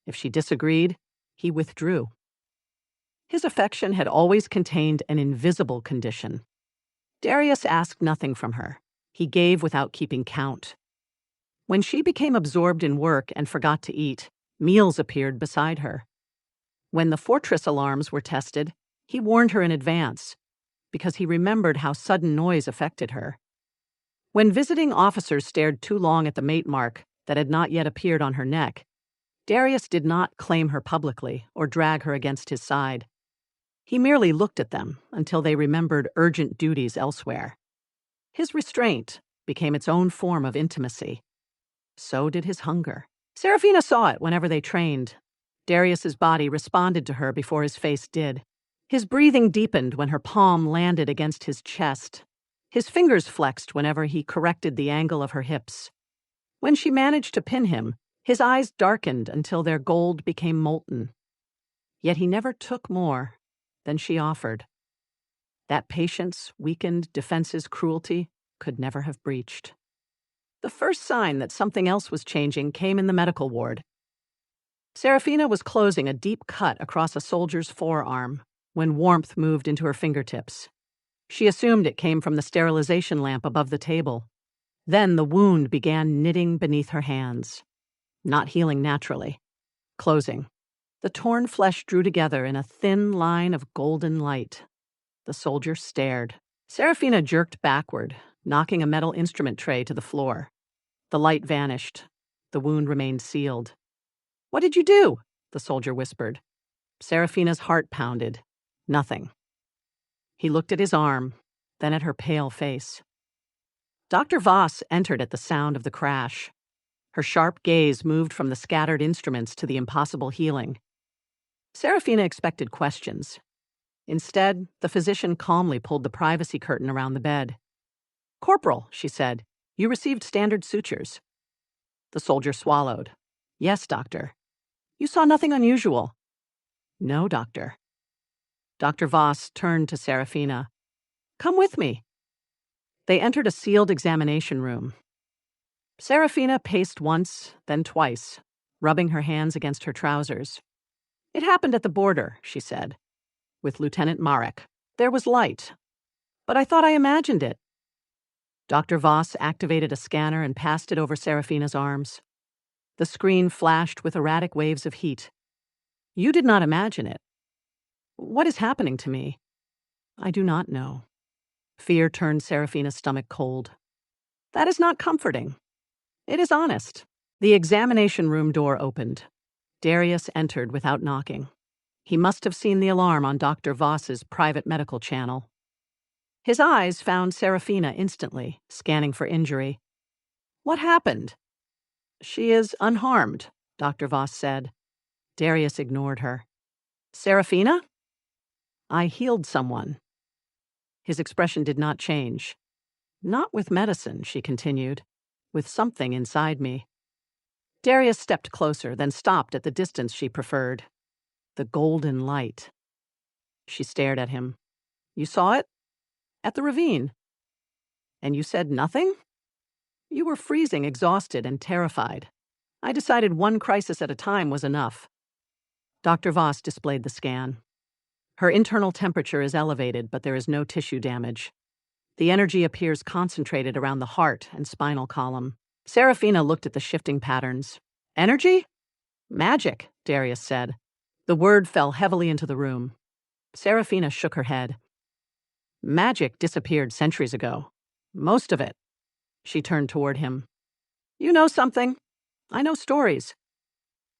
If she disagreed, he withdrew. His affection had always contained an invisible condition. Darius asked nothing from her. He gave without keeping count. When she became absorbed in work and forgot to eat, meals appeared beside her. When the fortress alarms were tested, he warned her in advance, because he remembered how sudden noise affected her. When visiting officers stared too long at the mate mark that had not yet appeared on her neck, Darius did not claim her publicly or drag her against his side. He merely looked at them until they remembered urgent duties elsewhere. His restraint became its own form of intimacy. So did his hunger. Seraphina saw it whenever they trained. Darius's body responded to her before his face did. His breathing deepened when her palm landed against his chest. His fingers flexed whenever he corrected the angle of her hips. When she managed to pin him, his eyes darkened until their gold became molten. Yet he never took more than she offered. That patience weakened defense's cruelty could never have breached. The first sign that something else was changing came in the medical ward. Seraphina was closing a deep cut across a soldier's forearm when warmth moved into her fingertips. She assumed it came from the sterilization lamp above the table. Then the wound began knitting beneath her hands, not healing naturally, closing. The torn flesh drew together in a thin line of golden light. The soldier stared. Seraphina jerked backward, knocking a metal instrument tray to the floor. The light vanished. The wound remained sealed. "What did you do?" the soldier whispered. Seraphina's heart pounded. Nothing. He looked at his arm, then at her pale face. Dr. Voss entered at the sound of the crash. Her sharp gaze moved from the scattered instruments to the impossible healing. Seraphina expected questions. Instead, the physician calmly pulled the privacy curtain around the bed. "Corporal," she said, "you received standard sutures." The soldier swallowed. "Yes, doctor." "You saw nothing unusual." "No, doctor." Dr. Voss turned to Seraphina. "Come with me." They entered a sealed examination room. Seraphina paced once, then twice, rubbing her hands against her trousers. "It happened at the border," she said, "with Lieutenant Marek. There was light. But I thought I imagined it." Dr. Voss activated a scanner and passed it over Seraphina's arms. The screen flashed with erratic waves of heat. "You did not imagine it." "What is happening to me?" "I do not know." Fear turned Seraphina's stomach cold. "That is not comforting. It is honest." The examination room door opened. Darius entered without knocking. He must have seen the alarm on Dr. Voss's private medical channel. His eyes found Seraphina instantly, scanning for injury. "What happened?" "She is unharmed," Dr. Voss said. Darius ignored her. "Seraphina?" "I healed someone." His expression did not change. "Not with medicine," she continued. "With something inside me." Darius stepped closer, then stopped at the distance she preferred. The golden light. She stared at him. You saw it? At the ravine. And you said nothing? You were freezing, exhausted, and terrified. I decided one crisis at a time was enough. Dr. Voss displayed the scan. Her internal temperature is elevated, but there is no tissue damage. The energy appears concentrated around the heart and spinal column. Seraphina looked at the shifting patterns. Energy? Magic, Darius said. The word fell heavily into the room. Seraphina shook her head. Magic disappeared centuries ago. Most of it. She turned toward him. You know something. I know stories.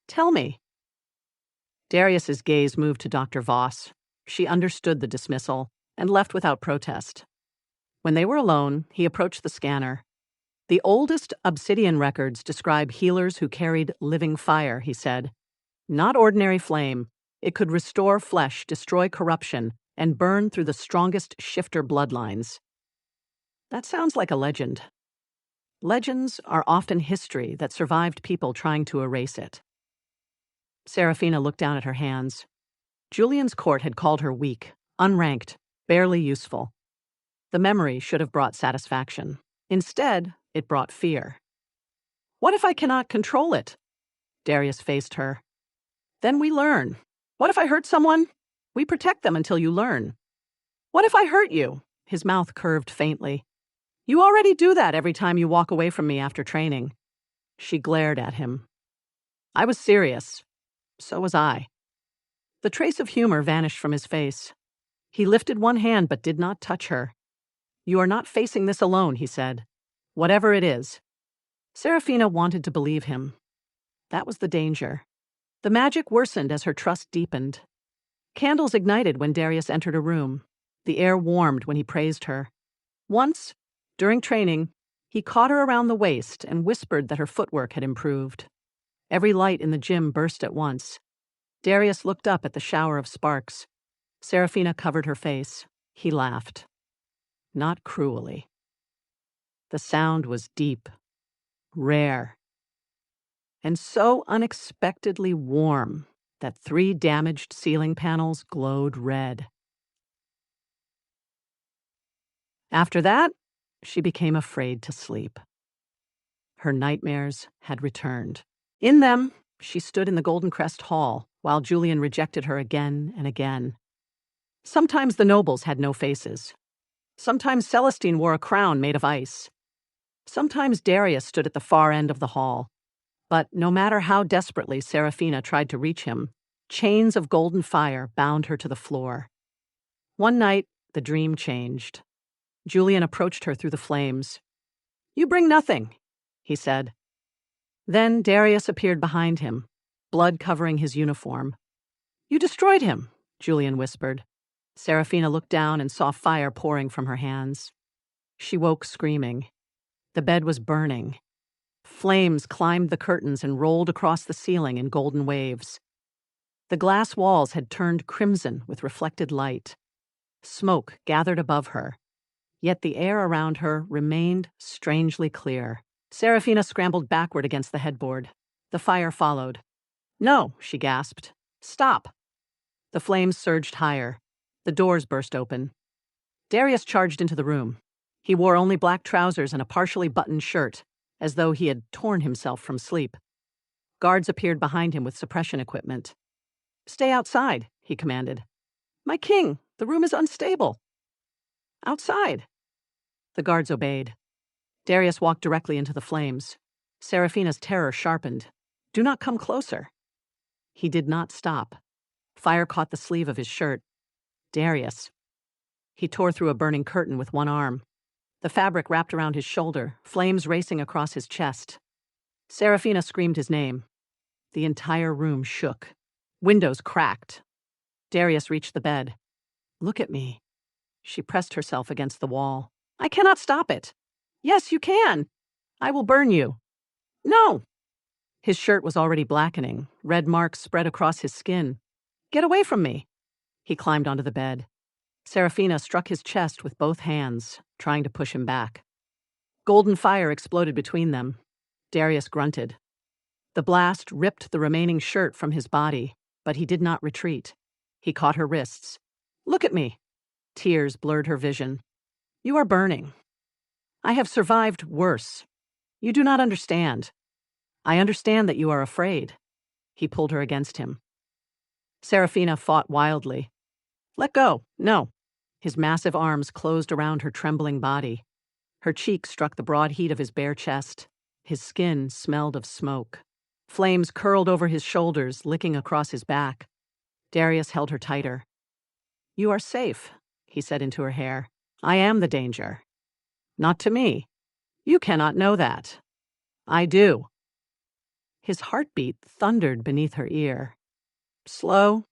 Tell me. Darius's gaze moved to Dr. Voss. She understood the dismissal and left without protest. When they were alone, he approached the scanner. The oldest Obsidian records describe healers who carried living fire, he said. Not ordinary flame. It could restore flesh, destroy corruption, and burn through the strongest shifter bloodlines. That sounds like a legend. Legends are often history that survived people trying to erase it. Seraphina looked down at her hands. Julian's court had called her weak, unranked, barely useful. The memory should have brought satisfaction. Instead, it brought fear. What if I cannot control it? Darius faced her. Then we learn. What if I hurt someone? We protect them until you learn. What if I hurt you? His mouth curved faintly. You already do that every time you walk away from me after training. She glared at him. I was serious. So was I. The trace of humor vanished from his face. He lifted one hand but did not touch her. You are not facing this alone, he said. Whatever it is. Seraphina wanted to believe him. That was the danger. The magic worsened as her trust deepened. Candles ignited when Darius entered a room. The air warmed when he praised her. Once, during training, he caught her around the waist and whispered that her footwork had improved. Every light in the gym burst at once. Darius looked up at the shower of sparks. Seraphina covered her face. He laughed. Not cruelly. The sound was deep, rare, and so unexpectedly warm that 3 damaged ceiling panels glowed red. After that, she became afraid to sleep. Her nightmares had returned. In them, she stood in the Golden Crest hall while Julian rejected her again and again. Sometimes the nobles had no faces. Sometimes Celestine wore a crown made of ice. Sometimes Darius stood at the far end of the hall. But no matter how desperately Seraphina tried to reach him, chains of golden fire bound her to the floor. One night, the dream changed. Julian approached her through the flames. You bring nothing, he said. Then Darius appeared behind him, blood covering his uniform. You destroyed him, Julian whispered. Seraphina looked down and saw fire pouring from her hands. She woke screaming. The bed was burning. Flames climbed the curtains and rolled across the ceiling in golden waves. The glass walls had turned crimson with reflected light. Smoke gathered above her, yet the air around her remained strangely clear. Seraphina scrambled backward against the headboard. The fire followed. No, she gasped. Stop. The flames surged higher. The doors burst open. Darius charged into the room. He wore only black trousers and a partially buttoned shirt, as though he had torn himself from sleep. Guards appeared behind him with suppression equipment. Stay outside, he commanded. My king, the room is unstable. Outside. The guards obeyed. Darius walked directly into the flames. Seraphina's terror sharpened. Do not come closer. He did not stop. Fire caught the sleeve of his shirt. Darius. He tore through a burning curtain with one arm. The fabric wrapped around his shoulder, flames racing across his chest. Seraphina screamed his name. The entire room shook. Windows cracked. Darius reached the bed. Look at me. She pressed herself against the wall. I cannot stop it. Yes, you can. I will burn you. No. His shirt was already blackening. Red marks spread across his skin. Get away from me. He climbed onto the bed. Seraphina struck his chest with both hands, trying to push him back. Golden fire exploded between them. Darius grunted. The blast ripped the remaining shirt from his body, but he did not retreat. He caught her wrists. "Look at me." Tears blurred her vision. "You are burning. I have survived worse. You do not understand. I understand that you are afraid." He pulled her against him. Seraphina fought wildly. "Let go. No." His massive arms closed around her trembling body. Her cheek struck the broad heat of his bare chest. His skin smelled of smoke. Flames curled over his shoulders, licking across his back. Darius held her tighter. "You are safe," he said into her hair. "I am the danger." "Not to me. You cannot know that." "I do." His heartbeat thundered beneath her ear. Slow,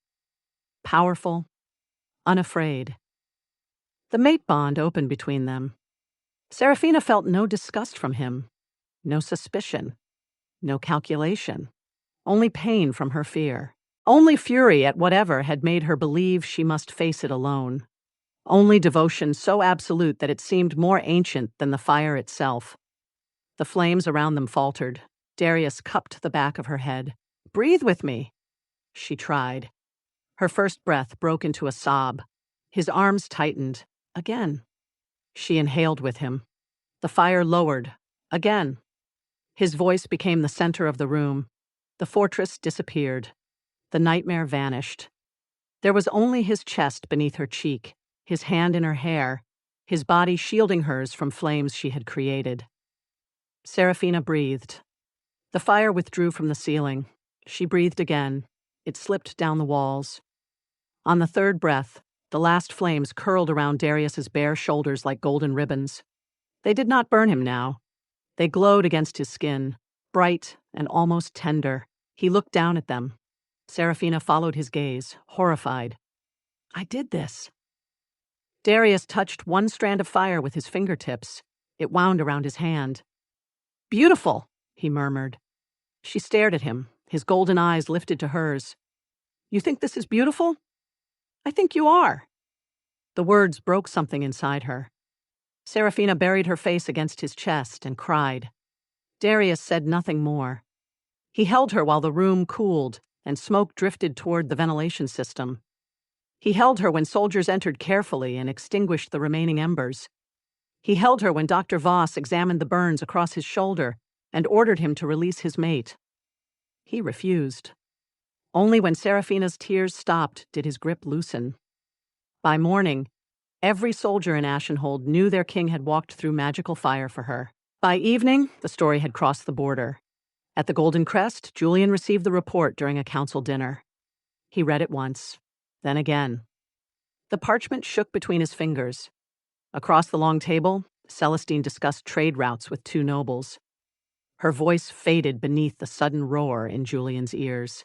powerful, unafraid. The mate bond opened between them. Seraphina felt no disgust from him, no suspicion, no calculation, only pain from her fear, only fury at whatever had made her believe she must face it alone, only devotion so absolute that it seemed more ancient than the fire itself. The flames around them faltered. Darius cupped the back of her head. "Breathe with me." She tried. Her first breath broke into a sob. His arms tightened. Again. She inhaled with him. The fire lowered. Again. His voice became the center of the room. The fortress disappeared. The nightmare vanished. There was only his chest beneath her cheek, his hand in her hair, his body shielding hers from flames she had created. Seraphina breathed. The fire withdrew from the ceiling. She breathed again. It slipped down the walls. On the third breath, the last flames curled around Darius's bare shoulders like golden ribbons. They did not burn him now. They glowed against his skin, bright and almost tender. He looked down at them. Seraphina followed his gaze, horrified. "I did this." Darius touched one strand of fire with his fingertips. It wound around his hand. "Beautiful," he murmured. She stared at him, his golden eyes lifted to hers. "You think this is beautiful?" "I think you are." The words broke something inside her. Seraphina buried her face against his chest and cried. Darius said nothing more. He held her while the room cooled and smoke drifted toward the ventilation system. He held her when soldiers entered carefully and extinguished the remaining embers. He held her when Dr. Voss examined the burns across his shoulder and ordered him to release his mate. He refused. Only when Seraphina's tears stopped did his grip loosen. By morning, every soldier in Ashenhold knew their king had walked through magical fire for her. By evening, the story had crossed the border. At the Golden Crest, Julian received the report during a council dinner. He read it once, then again. The parchment shook between his fingers. Across the long table, Celestine discussed trade routes with two nobles. Her voice faded beneath the sudden roar in Julian's ears.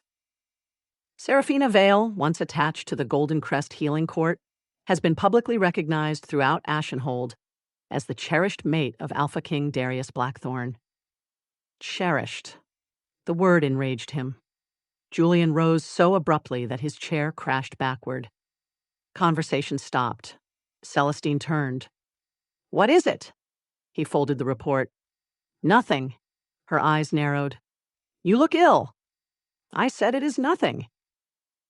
Seraphina Vale, once attached to the Golden Crest healing court, has been publicly recognized throughout Ashenhold as the cherished mate of Alpha King Darius Blackthorn. Cherished. The word enraged him. Julian rose so abruptly that his chair crashed backward. Conversation stopped. Celestine turned. "What is it?" He folded the report. "Nothing." Her eyes narrowed. "You look ill." "I said it is nothing."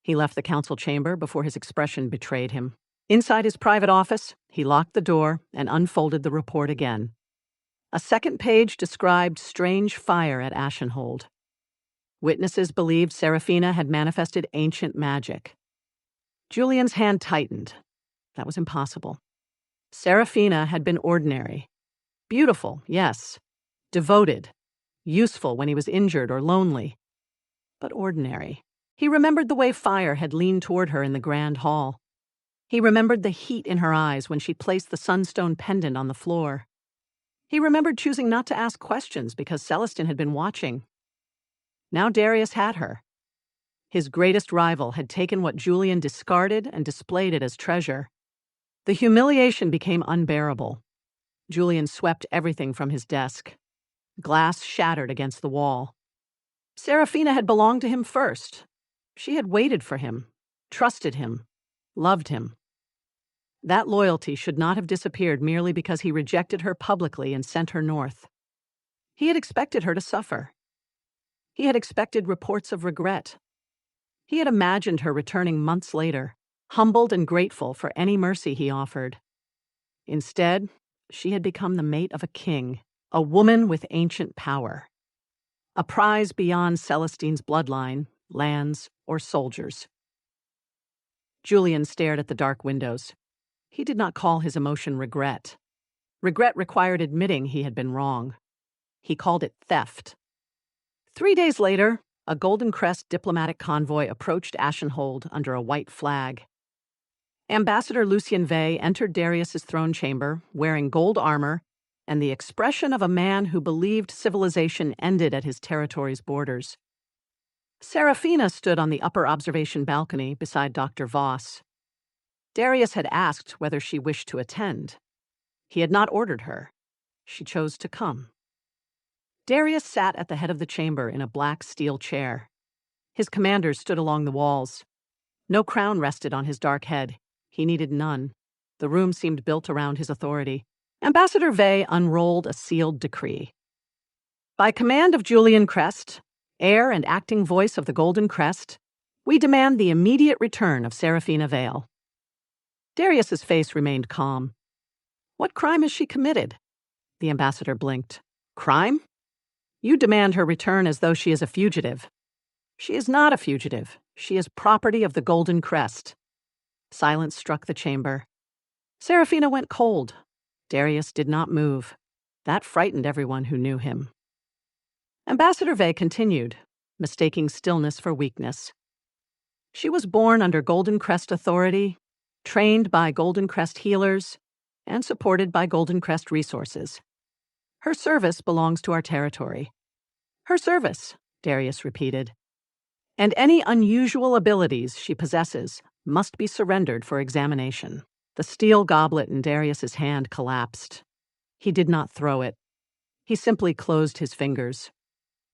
He left the council chamber before his expression betrayed him. Inside his private office, he locked the door and unfolded the report again. A second page described strange fire at Ashenhold. Witnesses believed Seraphina had manifested ancient magic. Julian's hand tightened. That was impossible. Seraphina had been ordinary. Beautiful, yes. Devoted. Useful when he was injured or lonely. But ordinary. He remembered the way fire had leaned toward her in the grand hall. He remembered the heat in her eyes when she placed the sunstone pendant on the floor. He remembered choosing not to ask questions because Celestine had been watching. Now Darius had her. His greatest rival had taken what Julian discarded and displayed it as treasure. The humiliation became unbearable. Julian swept everything from his desk. Glass shattered against the wall. Seraphina had belonged to him first. She had waited for him, trusted him, loved him. That loyalty should not have disappeared merely because he rejected her publicly and sent her north. He had expected her to suffer. He had expected reports of regret. He had imagined her returning months later, humbled and grateful for any mercy he offered. Instead, she had become the mate of a king, a woman with ancient power. A prize beyond Celestine's bloodline, lands, or soldiers. Julian stared at the dark windows. He did not call his emotion regret. Regret required admitting he had been wrong. He called it theft. 3 days later, a Golden Crest diplomatic convoy approached Ashenhold under a white flag. Ambassador Lucien Vey entered Darius's throne chamber, wearing gold armor and the expression of a man who believed civilization ended at his territory's borders. Seraphina stood on the upper observation balcony beside Dr. Voss. Darius had asked whether she wished to attend. He had not ordered her. She chose to come. Darius sat at the head of the chamber in a black steel chair. His commanders stood along the walls. No crown rested on his dark head. He needed none. The room seemed built around his authority. Ambassador Vey unrolled a sealed decree. By command of Julian Crest, heir and acting voice of the Golden Crest, we demand the immediate return of Seraphina Vale. Darius's face remained calm. What crime has she committed? The ambassador blinked. Crime? You demand her return as though she is a fugitive. She is not a fugitive. She is property of the Golden Crest. Silence struck the chamber. Seraphina went cold. Darius did not move. That frightened everyone who knew him. Ambassador Vey continued, mistaking stillness for weakness. She was born under Golden Crest authority, trained by Golden Crest healers, and supported by Golden Crest resources. Her service belongs to our territory. Her service, Darius repeated. And any unusual abilities she possesses must be surrendered for examination. The steel goblet in Darius's hand collapsed. He did not throw it. He simply closed his fingers.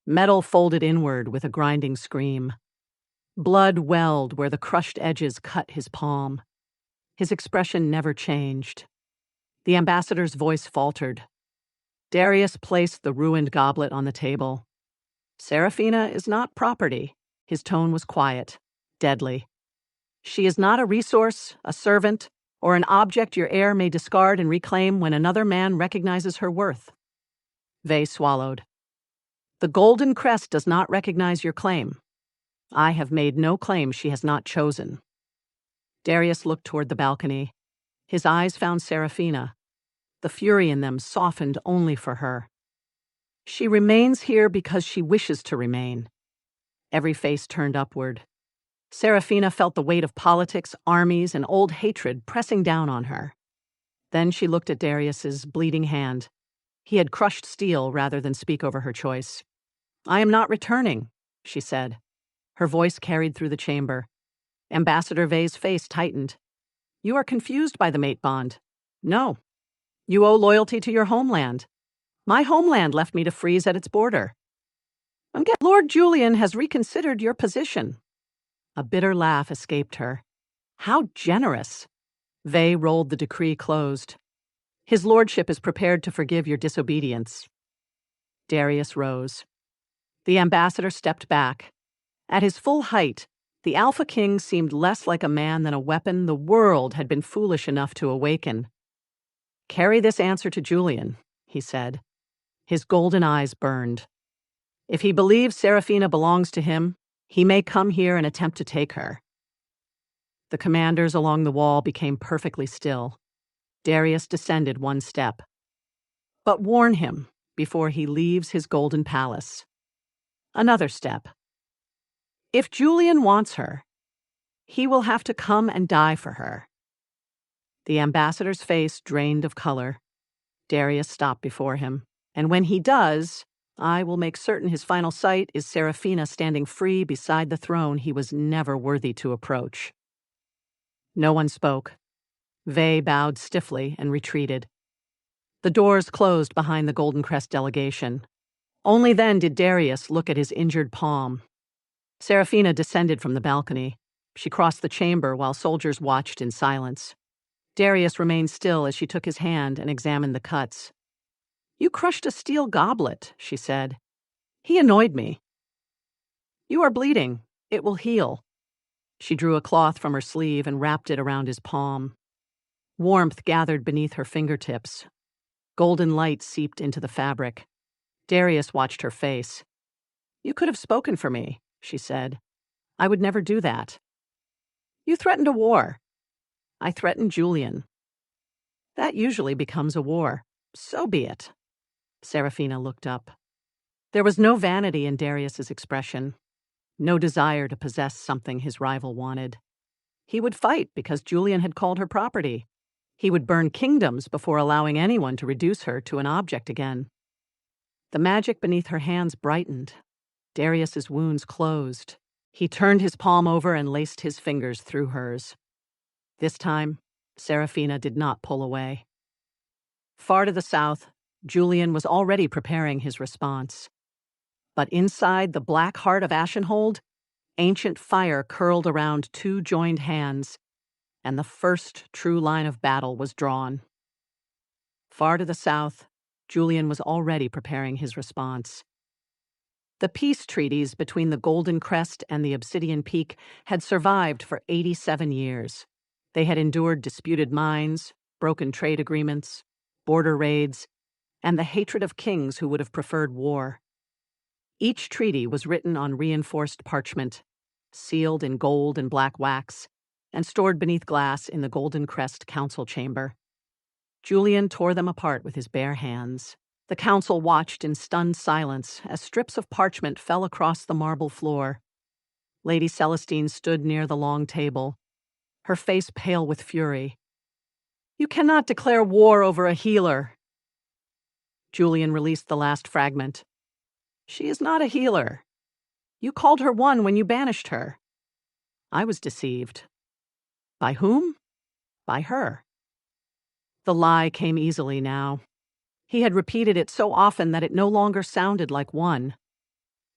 Metal folded inward with a grinding scream. Blood welled where the crushed edges cut his palm. His expression never changed. The ambassador's voice faltered. Darius placed the ruined goblet on the table. Seraphina is not property. His tone was quiet, deadly. She is not a resource, a servant, or an object your heir may discard and reclaim when another man recognizes her worth. Vey swallowed. The Golden Crest does not recognize your claim. I have made no claim she has not chosen. Darius looked toward the balcony. His eyes found Seraphina. The fury in them softened only for her. She remains here because she wishes to remain. Every face turned upward. Seraphina felt the weight of politics, armies, and old hatred pressing down on her. Then she looked at Darius's bleeding hand. He had crushed steel rather than speak over her choice. I am not returning, she said. Her voice carried through the chamber. Ambassador Vey's face tightened. You are confused by the mate bond. No. You owe loyalty to your homeland. My homeland left me to freeze at its border. Lord Julian has reconsidered your position. A bitter laugh escaped her. How generous! Vey rolled the decree closed. His lordship is prepared to forgive your disobedience. Darius rose. The ambassador stepped back. At his full height, the Alpha King seemed less like a man than a weapon the world had been foolish enough to awaken. Carry this answer to Julian, he said. His golden eyes burned. If he believes Seraphina belongs to him, he may come here and attempt to take her. The commanders along the wall became perfectly still. Darius descended one step. But warn him before he leaves his golden palace. Another step. If Julian wants her, he will have to come and die for her. The ambassador's face drained of color. Darius stopped before him. And when he does, I will make certain his final sight is Seraphina standing free beside the throne he was never worthy to approach. No one spoke. Vey bowed stiffly and retreated. The doors closed behind the Golden Crest delegation. Only then did Darius look at his injured palm. Seraphina descended from the balcony. She crossed the chamber while soldiers watched in silence. Darius remained still as she took his hand and examined the cuts. You crushed a steel goblet, she said. He annoyed me. You are bleeding. It will heal." She drew a cloth from her sleeve and wrapped it around his palm. Warmth gathered beneath her fingertips. Golden light seeped into the fabric. Darius watched her face. "You could have spoken for me," she said. "I would never do that." "You threatened a war." "I threatened Julian." "That usually becomes a war. So be it." Seraphina looked up. There was no vanity in Darius's expression, no desire to possess something his rival wanted. He would fight because Julian had called her property. He would burn kingdoms before allowing anyone to reduce her to an object again. The magic beneath her hands brightened. Darius's wounds closed. He turned his palm over and laced his fingers through hers. This time, Seraphina did not pull away. Far to the south, Julian was already preparing his response. But inside the black heart of Ashenhold, ancient fire curled around two joined hands, and the first true line of battle was drawn. Far to the south, Julian was already preparing his response. The peace treaties between the Golden Crest and the Obsidian Peak had survived for 87 years. They had endured disputed mines, broken trade agreements, border raids, and the hatred of kings who would have preferred war. Each treaty was written on reinforced parchment, sealed in gold and black wax, and stored beneath glass in the Golden Crest council chamber. Julian tore them apart with his bare hands. The council watched in stunned silence as strips of parchment fell across the marble floor. Lady Celestine stood near the long table, her face pale with fury. "You cannot declare war over a healer." Julian released the last fragment. "She is not a healer. You called her one when you banished her." "I was deceived." "By whom?" "By her." The lie came easily now. He had repeated it so often that it no longer sounded like one.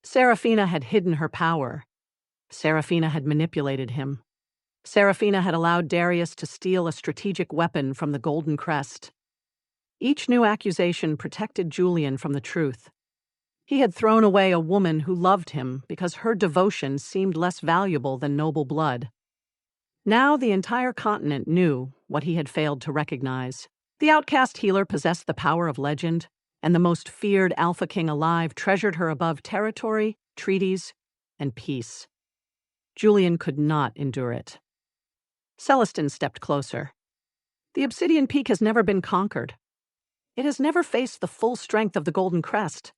Seraphina had hidden her power. Seraphina had manipulated him. Seraphina had allowed Darius to steal a strategic weapon from the Golden Crest. Each new accusation protected Julian from the truth. He had thrown away a woman who loved him because her devotion seemed less valuable than noble blood. Now the entire continent knew what he had failed to recognize. The outcast healer possessed the power of legend, and the most feared Alpha King alive treasured her above territory, treaties, and peace. Julian could not endure it. Celestine stepped closer. "The Obsidian Peak has never been conquered. It has never faced the full strength of the Golden Crest.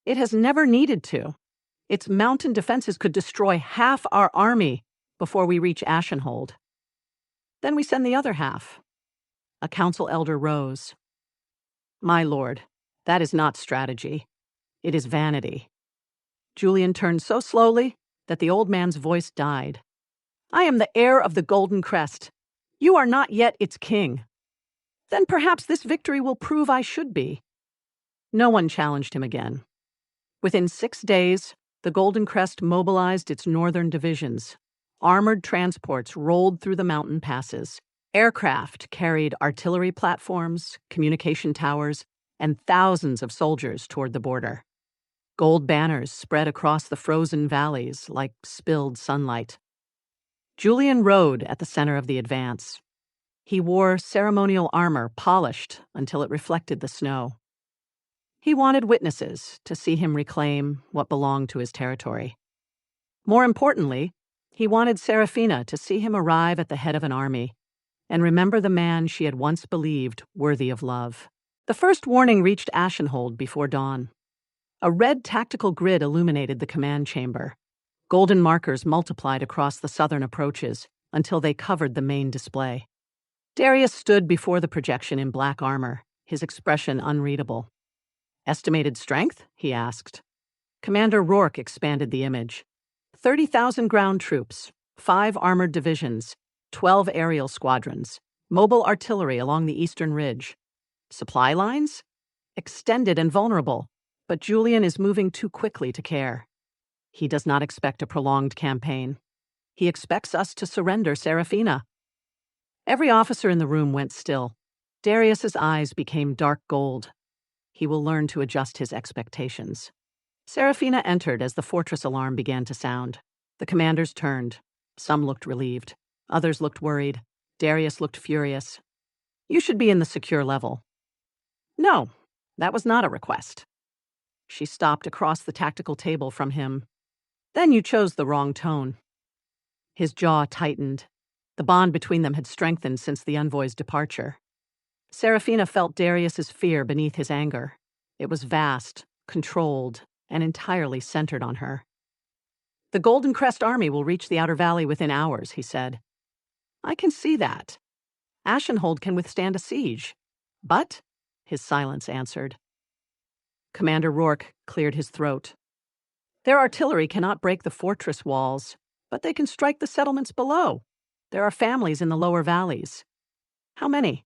It has never needed to. Its mountain defenses could destroy half our army before we reach Ashenhold. Then we send the other half." A council elder rose. "My lord, that is not strategy. It is vanity." Julian turned so slowly that the old man's voice died. "I am the heir of the Golden Crest. You are not yet its king. Then perhaps this victory will prove I should be." No one challenged him again. Within 6 days, the Golden Crest mobilized its northern divisions. Armored transports rolled through the mountain passes. Aircraft carried artillery platforms, communication towers, and thousands of soldiers toward the border. Gold banners spread across the frozen valleys like spilled sunlight. Julian rode at the center of the advance. He wore ceremonial armor polished until it reflected the snow. He wanted witnesses to see him reclaim what belonged to his territory. More importantly, he wanted Seraphina to see him arrive at the head of an army and remember the man she had once believed worthy of love. The first warning reached Ashenhold before dawn. A red tactical grid illuminated the command chamber. Golden markers multiplied across the southern approaches until they covered the main display. Darius stood before the projection in black armor, his expression unreadable. "Estimated strength?" he asked. Commander Rourke expanded the image. 30,000 ground troops, 5 armored divisions, 12 aerial squadrons, mobile artillery along the eastern ridge. Supply lines? Extended and vulnerable, but Julian is moving too quickly to care. He does not expect a prolonged campaign. He expects us to surrender Seraphina. Every officer in the room went still. Darius's eyes became dark gold. He will learn to adjust his expectations. Seraphina entered as the fortress alarm began to sound. The commanders turned. Some looked relieved. Others looked worried. Darius looked furious. "You should be in the secure level." "No, that was not a request." She stopped across the tactical table from him. "Then you chose the wrong tone." His jaw tightened. The bond between them had strengthened since the envoy's departure. Seraphina felt Darius's fear beneath his anger. It was vast, controlled, and entirely centered on her. "The Golden Crest army will reach the Outer Valley within hours," he said. "I can see that. Ashenhold can withstand a siege. But," his silence answered. Commander Rourke cleared his throat. "Their artillery cannot break the fortress walls, but they can strike the settlements below. There are families in the lower valleys." "How many?"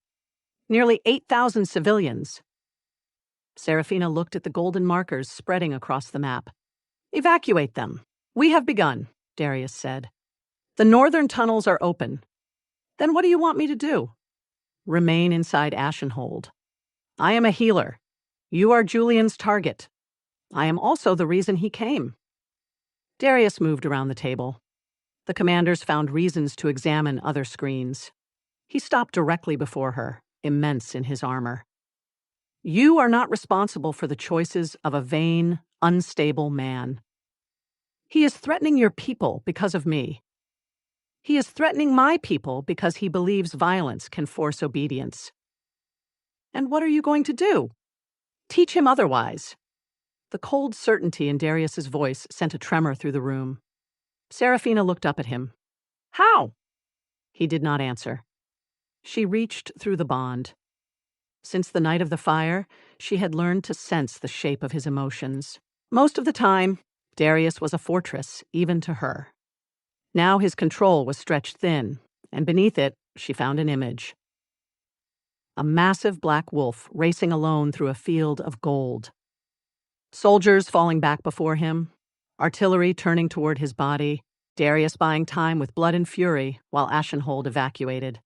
"Nearly 8,000 civilians." Seraphina looked at the golden markers spreading across the map. "Evacuate them." "We have begun," Darius said. "The northern tunnels are open." "Then what do you want me to do?" "Remain inside Ashenhold. I am a healer. You are Julian's target. I am also the reason he came." Darius moved around the table. The commanders found reasons to examine other screens. He stopped directly before her, immense in his armor. "You are not responsible for the choices of a vain, unstable man. He is threatening your people because of me. He is threatening my people because he believes violence can force obedience." "And what are you going to do?" "Teach him otherwise." The cold certainty in Darius's voice sent a tremor through the room. Seraphina looked up at him. "How?" He did not answer. She reached through the bond. Since the night of the fire, she had learned to sense the shape of his emotions. Most of the time, Darius was a fortress, even to her. Now his control was stretched thin, and beneath it, she found an image. A massive black wolf racing alone through a field of gold. Soldiers falling back before him, artillery turning toward his body, Darius buying time with blood and fury while Ashenhold evacuated.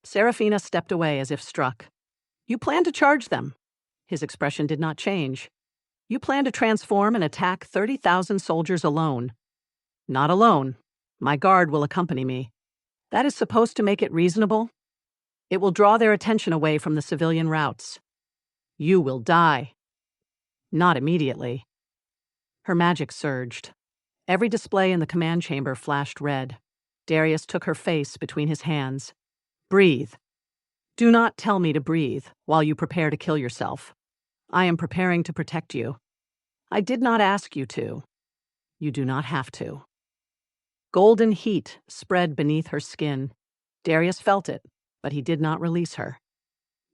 Seraphina stepped away as if struck. "You plan to charge them." His expression did not change. "You plan to transform and attack 30,000 soldiers alone." "Not alone. My guard will accompany me." "That is supposed to make it reasonable?" "It will draw their attention away from the civilian routes." "You will die." "Not immediately." Her magic surged. Every display in the command chamber flashed red. Darius took her face between his hands. "Breathe. Do not tell me to breathe while you prepare to kill yourself. I am preparing to protect you. I did not ask you to. You do not have to." Golden heat spread beneath her skin. Darius felt it, but he did not release her.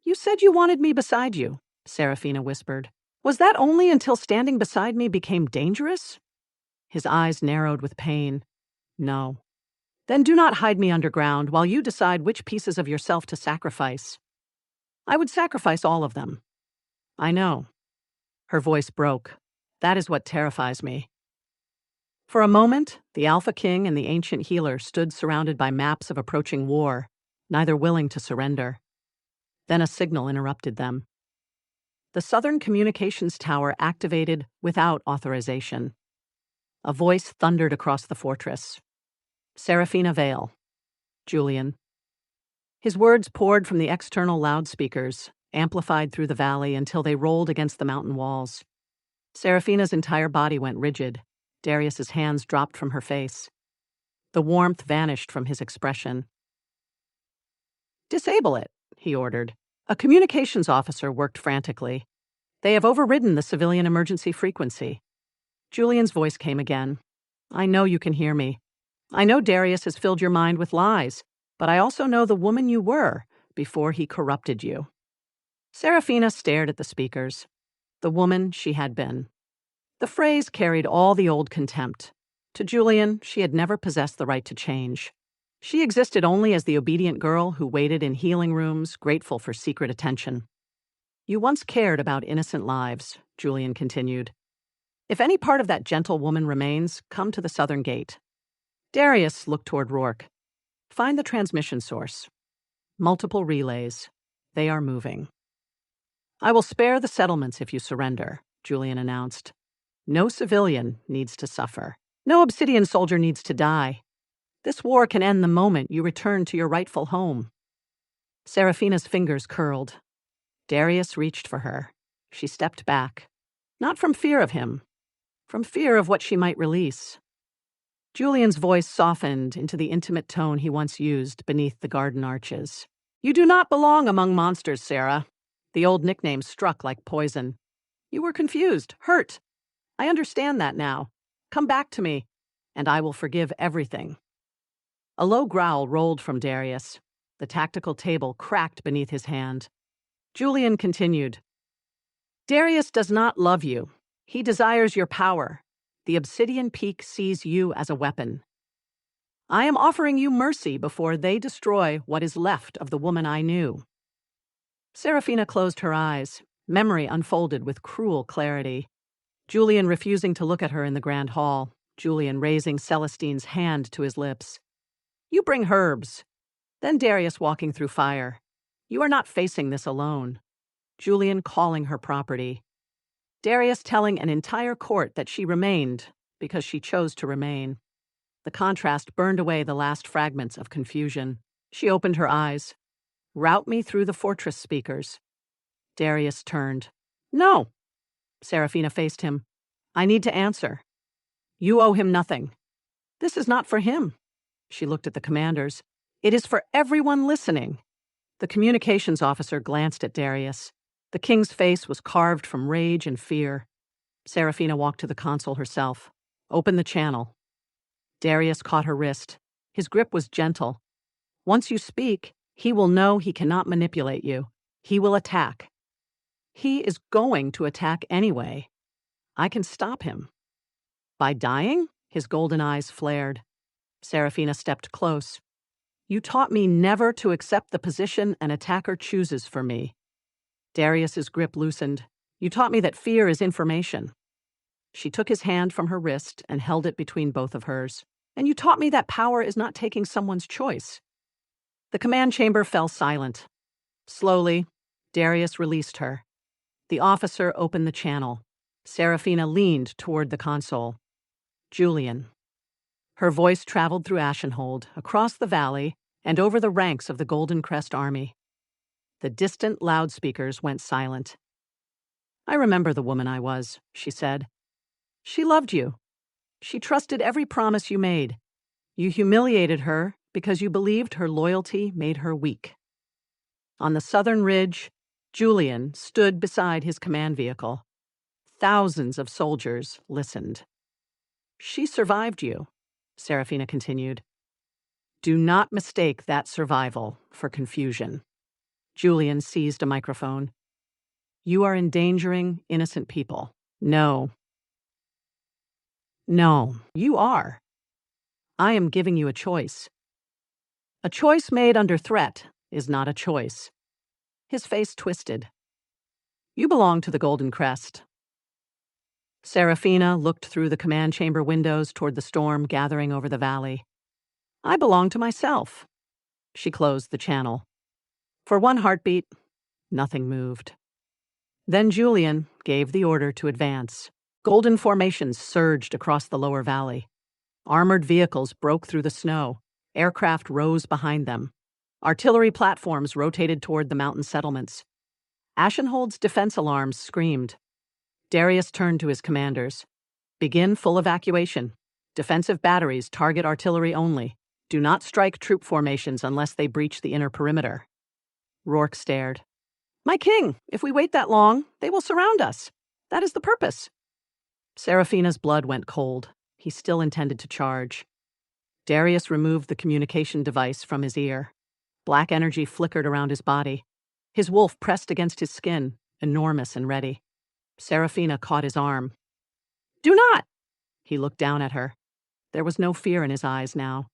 "You said you wanted me beside you," Seraphina whispered. "Was that only until standing beside me became dangerous?" His eyes narrowed with pain. "No." "Then do not hide me underground while you decide which pieces of yourself to sacrifice." "I would sacrifice all of them." "I know." Her voice broke. "That is what terrifies me." For a moment, the Alpha King and the ancient healer stood surrounded by maps of approaching war, neither willing to surrender. Then a signal interrupted them. The Southern Communications Tower activated without authorization. A voice thundered across the fortress. "Seraphina Vale. Julian." His words poured from the external loudspeakers, amplified through the valley until they rolled against the mountain walls. Seraphina's entire body went rigid. Darius's hands dropped from her face. The warmth vanished from his expression. "Disable it," he ordered. A communications officer worked frantically. "They have overridden the civilian emergency frequency." Julian's voice came again. "I know you can hear me. I know Darius has filled your mind with lies, but I also know the woman you were before he corrupted you." Seraphina stared at the speakers. The woman she had been. The phrase carried all the old contempt. To Julian, she had never possessed the right to change. She existed only as the obedient girl who waited in healing rooms, grateful for secret attention. "You once cared about innocent lives," Julian continued. "If any part of that gentle woman remains, come to the southern gate." Darius looked toward Rourke. "Find the transmission source. Multiple relays. They are moving." "I will spare the settlements if you surrender," Julian announced. No civilian needs to suffer. No Obsidian soldier needs to die. This war can end the moment you return to your rightful home." Seraphina's fingers curled. Darius reached for her. She stepped back. Not from fear of him, from fear of what she might release. Julian's voice softened into the intimate tone he once used beneath the garden arches. "You do not belong among monsters, Sarah." The old nickname struck like poison. "You were confused, hurt. I understand that now. Come back to me, and I will forgive everything." A low growl rolled from Darius. The tactical table cracked beneath his hand. Julian continued. "Darius does not love you. He desires your power. The Obsidian Peak sees you as a weapon. I am offering you mercy before they destroy what is left of the woman I knew." Seraphina closed her eyes. Memory unfolded with cruel clarity. Julian refusing to look at her in the grand hall. Julian raising Celestine's hand to his lips. "You bring herbs." Then Darius walking through fire. "You are not facing this alone." Julian calling her property. Darius telling an entire court that she remained because she chose to remain. The contrast burned away the last fragments of confusion. She opened her eyes. "Route me through the fortress speakers." Darius turned. "No." Seraphina faced him. "I need to answer. You owe him nothing. This is not for him." She looked at the commanders. "It is for everyone listening." The communications officer glanced at Darius. The king's face was carved from rage and fear. Seraphina walked to the console herself. "Open the channel." Darius caught her wrist. His grip was gentle. "Once you speak, he will know he cannot manipulate you. He will attack. He is going to attack anyway. I can stop him." "By dying?" His golden eyes flared. Seraphina stepped close. "You taught me never to accept the position an attacker chooses for me." Darius's grip loosened. "You taught me that fear is information." She took his hand from her wrist and held it between both of hers. "And you taught me that power is not taking someone's choice." The command chamber fell silent. Slowly, Darius released her. The officer opened the channel. Seraphina leaned toward the console. "Julian." Her voice traveled through Ashenhold, across the valley, and over the ranks of the Golden Crest army. The distant loudspeakers went silent. "I remember the woman I was," she said. "She loved you. She trusted every promise you made. You humiliated her because you believed her loyalty made her weak." On the southern ridge, Julian stood beside his command vehicle. Thousands of soldiers listened. "She survived you," Seraphina continued. "Do not mistake that survival for confusion." Julian seized a microphone. "You are endangering innocent people." No. "No, you are. I am giving you a choice. A choice made under threat is not a choice." His face twisted. "You belong to the Golden Crest." Seraphina looked through the command chamber windows toward the storm gathering over the valley. "I belong to myself." She closed the channel. For one heartbeat, nothing moved. Then Julian gave the order to advance. Golden formations surged across the lower valley. Armored vehicles broke through the snow. Aircraft rose behind them. Artillery platforms rotated toward the mountain settlements. Ashenhold's defense alarms screamed. Darius turned to his commanders. "Begin full evacuation. Defensive batteries target artillery only. Do not strike troop formations unless they breach the inner perimeter." Rourke stared. "My king, if we wait that long, they will surround us. That is the purpose." Seraphina's blood went cold. He still intended to charge. Darius removed the communication device from his ear. Black energy flickered around his body. His wolf pressed against his skin, enormous and ready. Seraphina caught his arm. "Do not!" He looked down at her. There was no fear in his eyes now.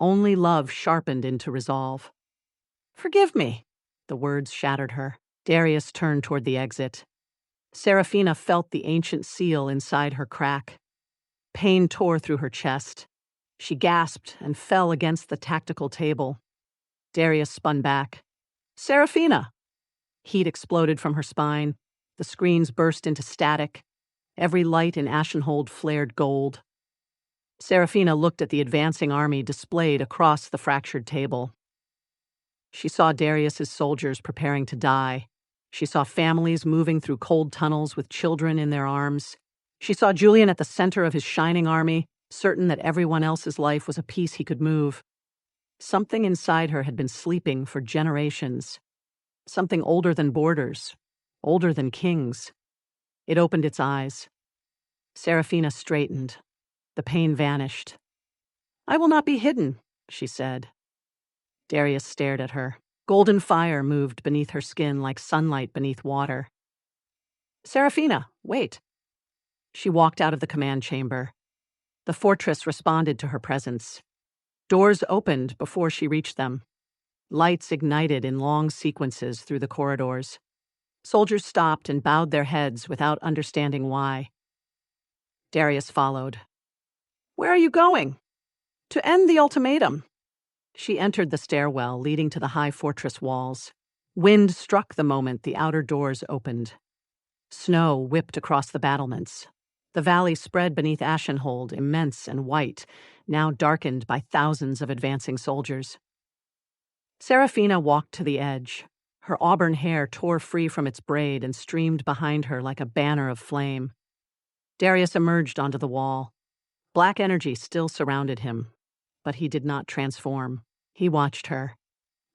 Only love sharpened into resolve. "Forgive me." The words shattered her. Darius turned toward the exit. Seraphina felt the ancient seal inside her crack. Pain tore through her chest. She gasped and fell against the tactical table. Darius spun back. "Seraphina!" Heat exploded from her spine. The screens burst into static. Every light in Ashenhold flared gold. Seraphina looked at the advancing army displayed across the fractured table. She saw Darius's soldiers preparing to die. She saw families moving through cold tunnels with children in their arms. She saw Julian at the center of his shining army, certain that everyone else's life was a piece he could move. Something inside her had been sleeping for generations. Something older than borders, older than kings. It opened its eyes. Seraphina straightened. The pain vanished. "I will not be hidden," she said. Darius stared at her. Golden fire moved beneath her skin like sunlight beneath water. "Seraphina, wait." She walked out of the command chamber. The fortress responded to her presence. Doors opened before she reached them. Lights ignited in long sequences through the corridors. Soldiers stopped and bowed their heads without understanding why. Darius followed. "Where are you going?" "To end the ultimatum." She entered the stairwell leading to the high fortress walls. Wind struck the moment the outer doors opened. Snow whipped across the battlements. The valley spread beneath Ashenhold, immense and white, now darkened by thousands of advancing soldiers. Seraphina walked to the edge. Her auburn hair tore free from its braid and streamed behind her like a banner of flame. Darius emerged onto the wall. Black energy still surrounded him, but he did not transform. He watched her.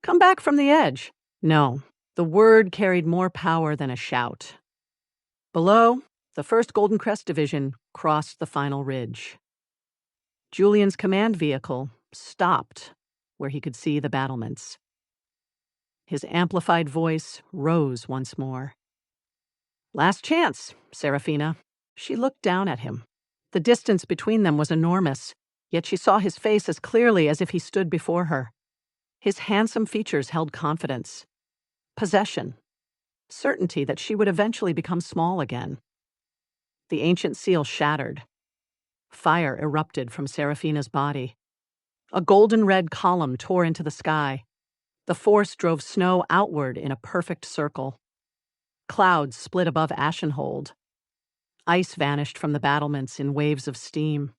"Come back from the edge." No, the word carried more power than a shout. Below, the 1st Golden Crest Division crossed the final ridge. Julian's command vehicle stopped where he could see the battlements. His amplified voice rose once more. "Last chance, Seraphina." She looked down at him. The distance between them was enormous, yet she saw his face as clearly as if he stood before her. His handsome features held confidence, possession, certainty that she would eventually become small again. The ancient seal shattered. Fire erupted from Seraphina's body. A golden-red column tore into the sky. The force drove snow outward in a perfect circle. Clouds split above Ashenhold. Ice vanished from the battlements in waves of steam.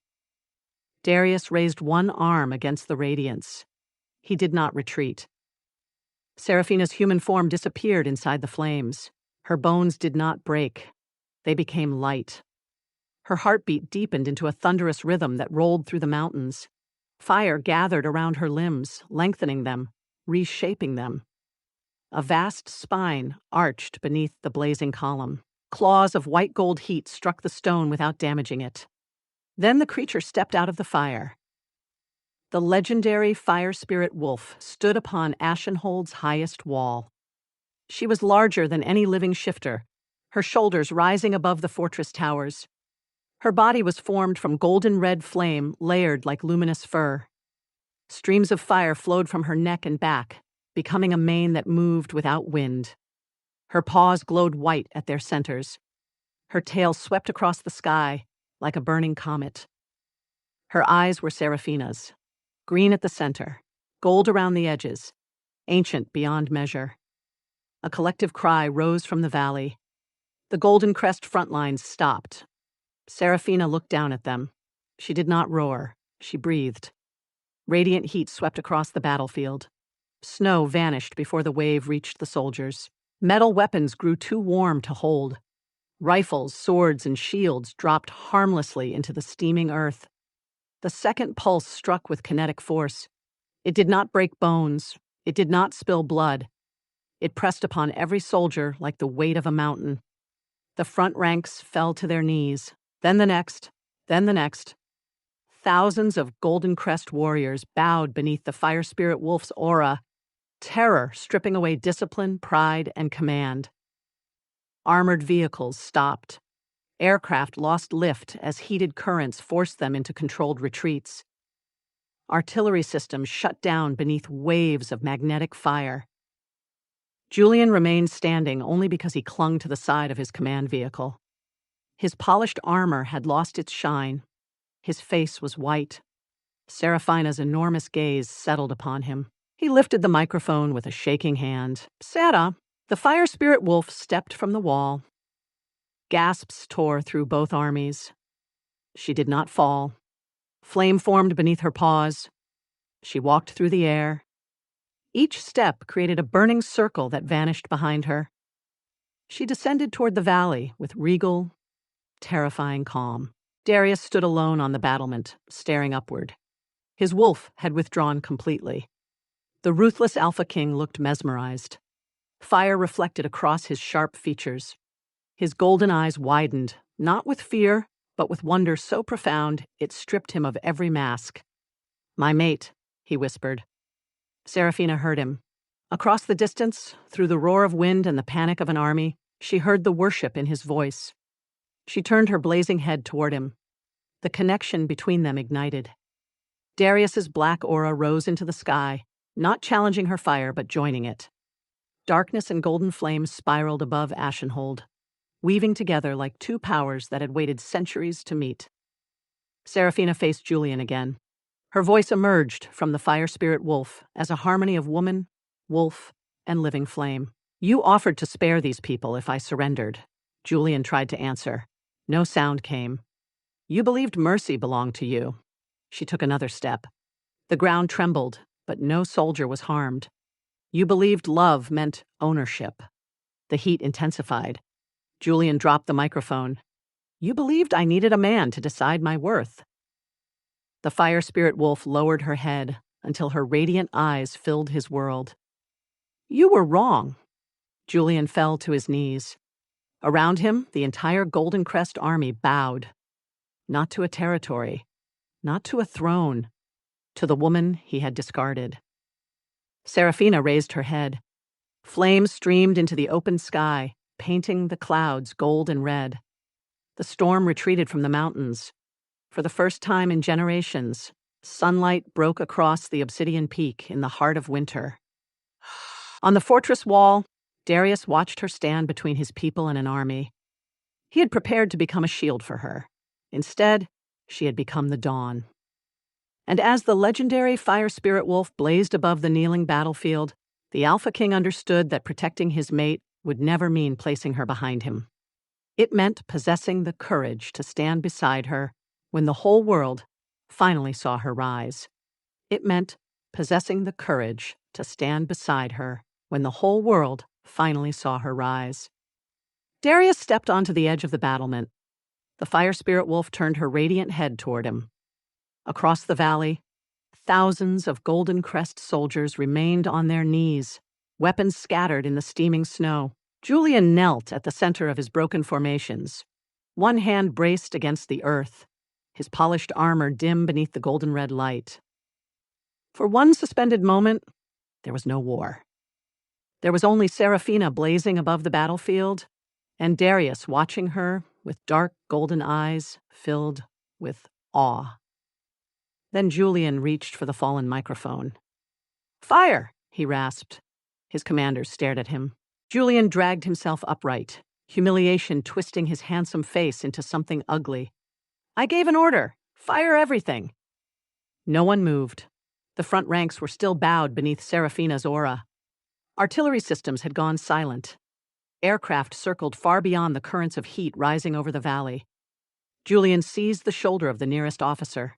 Darius raised one arm against the radiance. He did not retreat. Seraphina's human form disappeared inside the flames. Her bones did not break. They became light. Her heartbeat deepened into a thunderous rhythm that rolled through the mountains. Fire gathered around her limbs, lengthening them, reshaping them. A vast spine arched beneath the blazing column. Claws of white gold heat struck the stone without damaging it. Then the creature stepped out of the fire. The legendary fire spirit wolf stood upon Ashenhold's highest wall. She was larger than any living shifter, her shoulders rising above the fortress towers. Her body was formed from golden red flame layered like luminous fur. Streams of fire flowed from her neck and back, becoming a mane that moved without wind. Her paws glowed white at their centers. Her tail swept across the sky like a burning comet. Her eyes were Seraphina's, green at the center, gold around the edges, ancient beyond measure. A collective cry rose from the valley. The Golden Crest front lines stopped. Seraphina looked down at them. She did not roar. She breathed. Radiant heat swept across the battlefield. Snow vanished before the wave reached the soldiers. Metal weapons grew too warm to hold. Rifles, swords, and shields dropped harmlessly into the steaming earth. The second pulse struck with kinetic force. It did not break bones. It did not spill blood. It pressed upon every soldier like the weight of a mountain. The front ranks fell to their knees, then the next, then the next. Thousands of Golden Crest warriors bowed beneath the fire spirit wolf's aura, terror stripping away discipline, pride, and command. Armored vehicles stopped. Aircraft lost lift as heated currents forced them into controlled retreats. Artillery systems shut down beneath waves of magnetic fire. Julian remained standing only because he clung to the side of his command vehicle. His polished armor had lost its shine. His face was white. Seraphina's enormous gaze settled upon him. He lifted the microphone with a shaking hand. "Sarah," the fire spirit wolf stepped from the wall. Gasps tore through both armies. She did not fall. Flame formed beneath her paws. She walked through the air. Each step created a burning circle that vanished behind her. She descended toward the valley with regal, terrifying calm. Darius stood alone on the battlement, staring upward. His wolf had withdrawn completely. The ruthless Alpha King looked mesmerized. Fire reflected across his sharp features. His golden eyes widened, not with fear, but with wonder so profound it stripped him of every mask. "My mate," he whispered. Seraphina heard him. Across the distance, through the roar of wind and the panic of an army, she heard the worship in his voice. She turned her blazing head toward him. The connection between them ignited. Darius's black aura rose into the sky, not challenging her fire but joining it. Darkness and golden flames spiraled above Ashenhold, weaving together like two powers that had waited centuries to meet. Seraphina faced Julian again. Her voice emerged from the fire spirit wolf as a harmony of woman, wolf, and living flame. "You offered to spare these people if I surrendered." Julian tried to answer. No sound came. "You believed mercy belonged to you." She took another step. The ground trembled, but no soldier was harmed. "You believed love meant ownership." The heat intensified. Julian dropped the microphone. "You believed I needed a man to decide my worth." The fire spirit wolf lowered her head until her radiant eyes filled his world. "You were wrong." Julian fell to his knees. Around him, the entire Golden Crest army bowed. Not to a territory, not to a throne, to the woman he had discarded. Seraphina raised her head. Flames streamed into the open sky, painting the clouds gold and red. The storm retreated from the mountains. For the first time in generations, sunlight broke across the Obsidian Peak in the heart of winter. On the fortress wall, Darius watched her stand between his people and an army. He had prepared to become a shield for her. Instead, she had become the dawn. And as the legendary fire spirit wolf blazed above the kneeling battlefield, the Alpha King understood that protecting his mate would never mean placing her behind him. It meant possessing the courage to stand beside her when the whole world finally saw her rise. It meant possessing the courage to stand beside her when the whole world finally saw her rise. Darius stepped onto the edge of the battlement. The fire spirit wolf turned her radiant head toward him. Across the valley, thousands of Golden Crest soldiers remained on their knees, weapons scattered in the steaming snow. Julian knelt at the center of his broken formations, one hand braced against the earth, his polished armor dim beneath the golden red light. For one suspended moment, there was no war. There was only Seraphina blazing above the battlefield, and Darius watching her with dark golden eyes filled with awe. Then Julian reached for the fallen microphone. "Fire!" he rasped. His commanders stared at him. Julian dragged himself upright, humiliation twisting his handsome face into something ugly. "I gave an order. Fire everything." No one moved. The front ranks were still bowed beneath Seraphina's aura. Artillery systems had gone silent. Aircraft circled far beyond the currents of heat rising over the valley. Julian seized the shoulder of the nearest officer.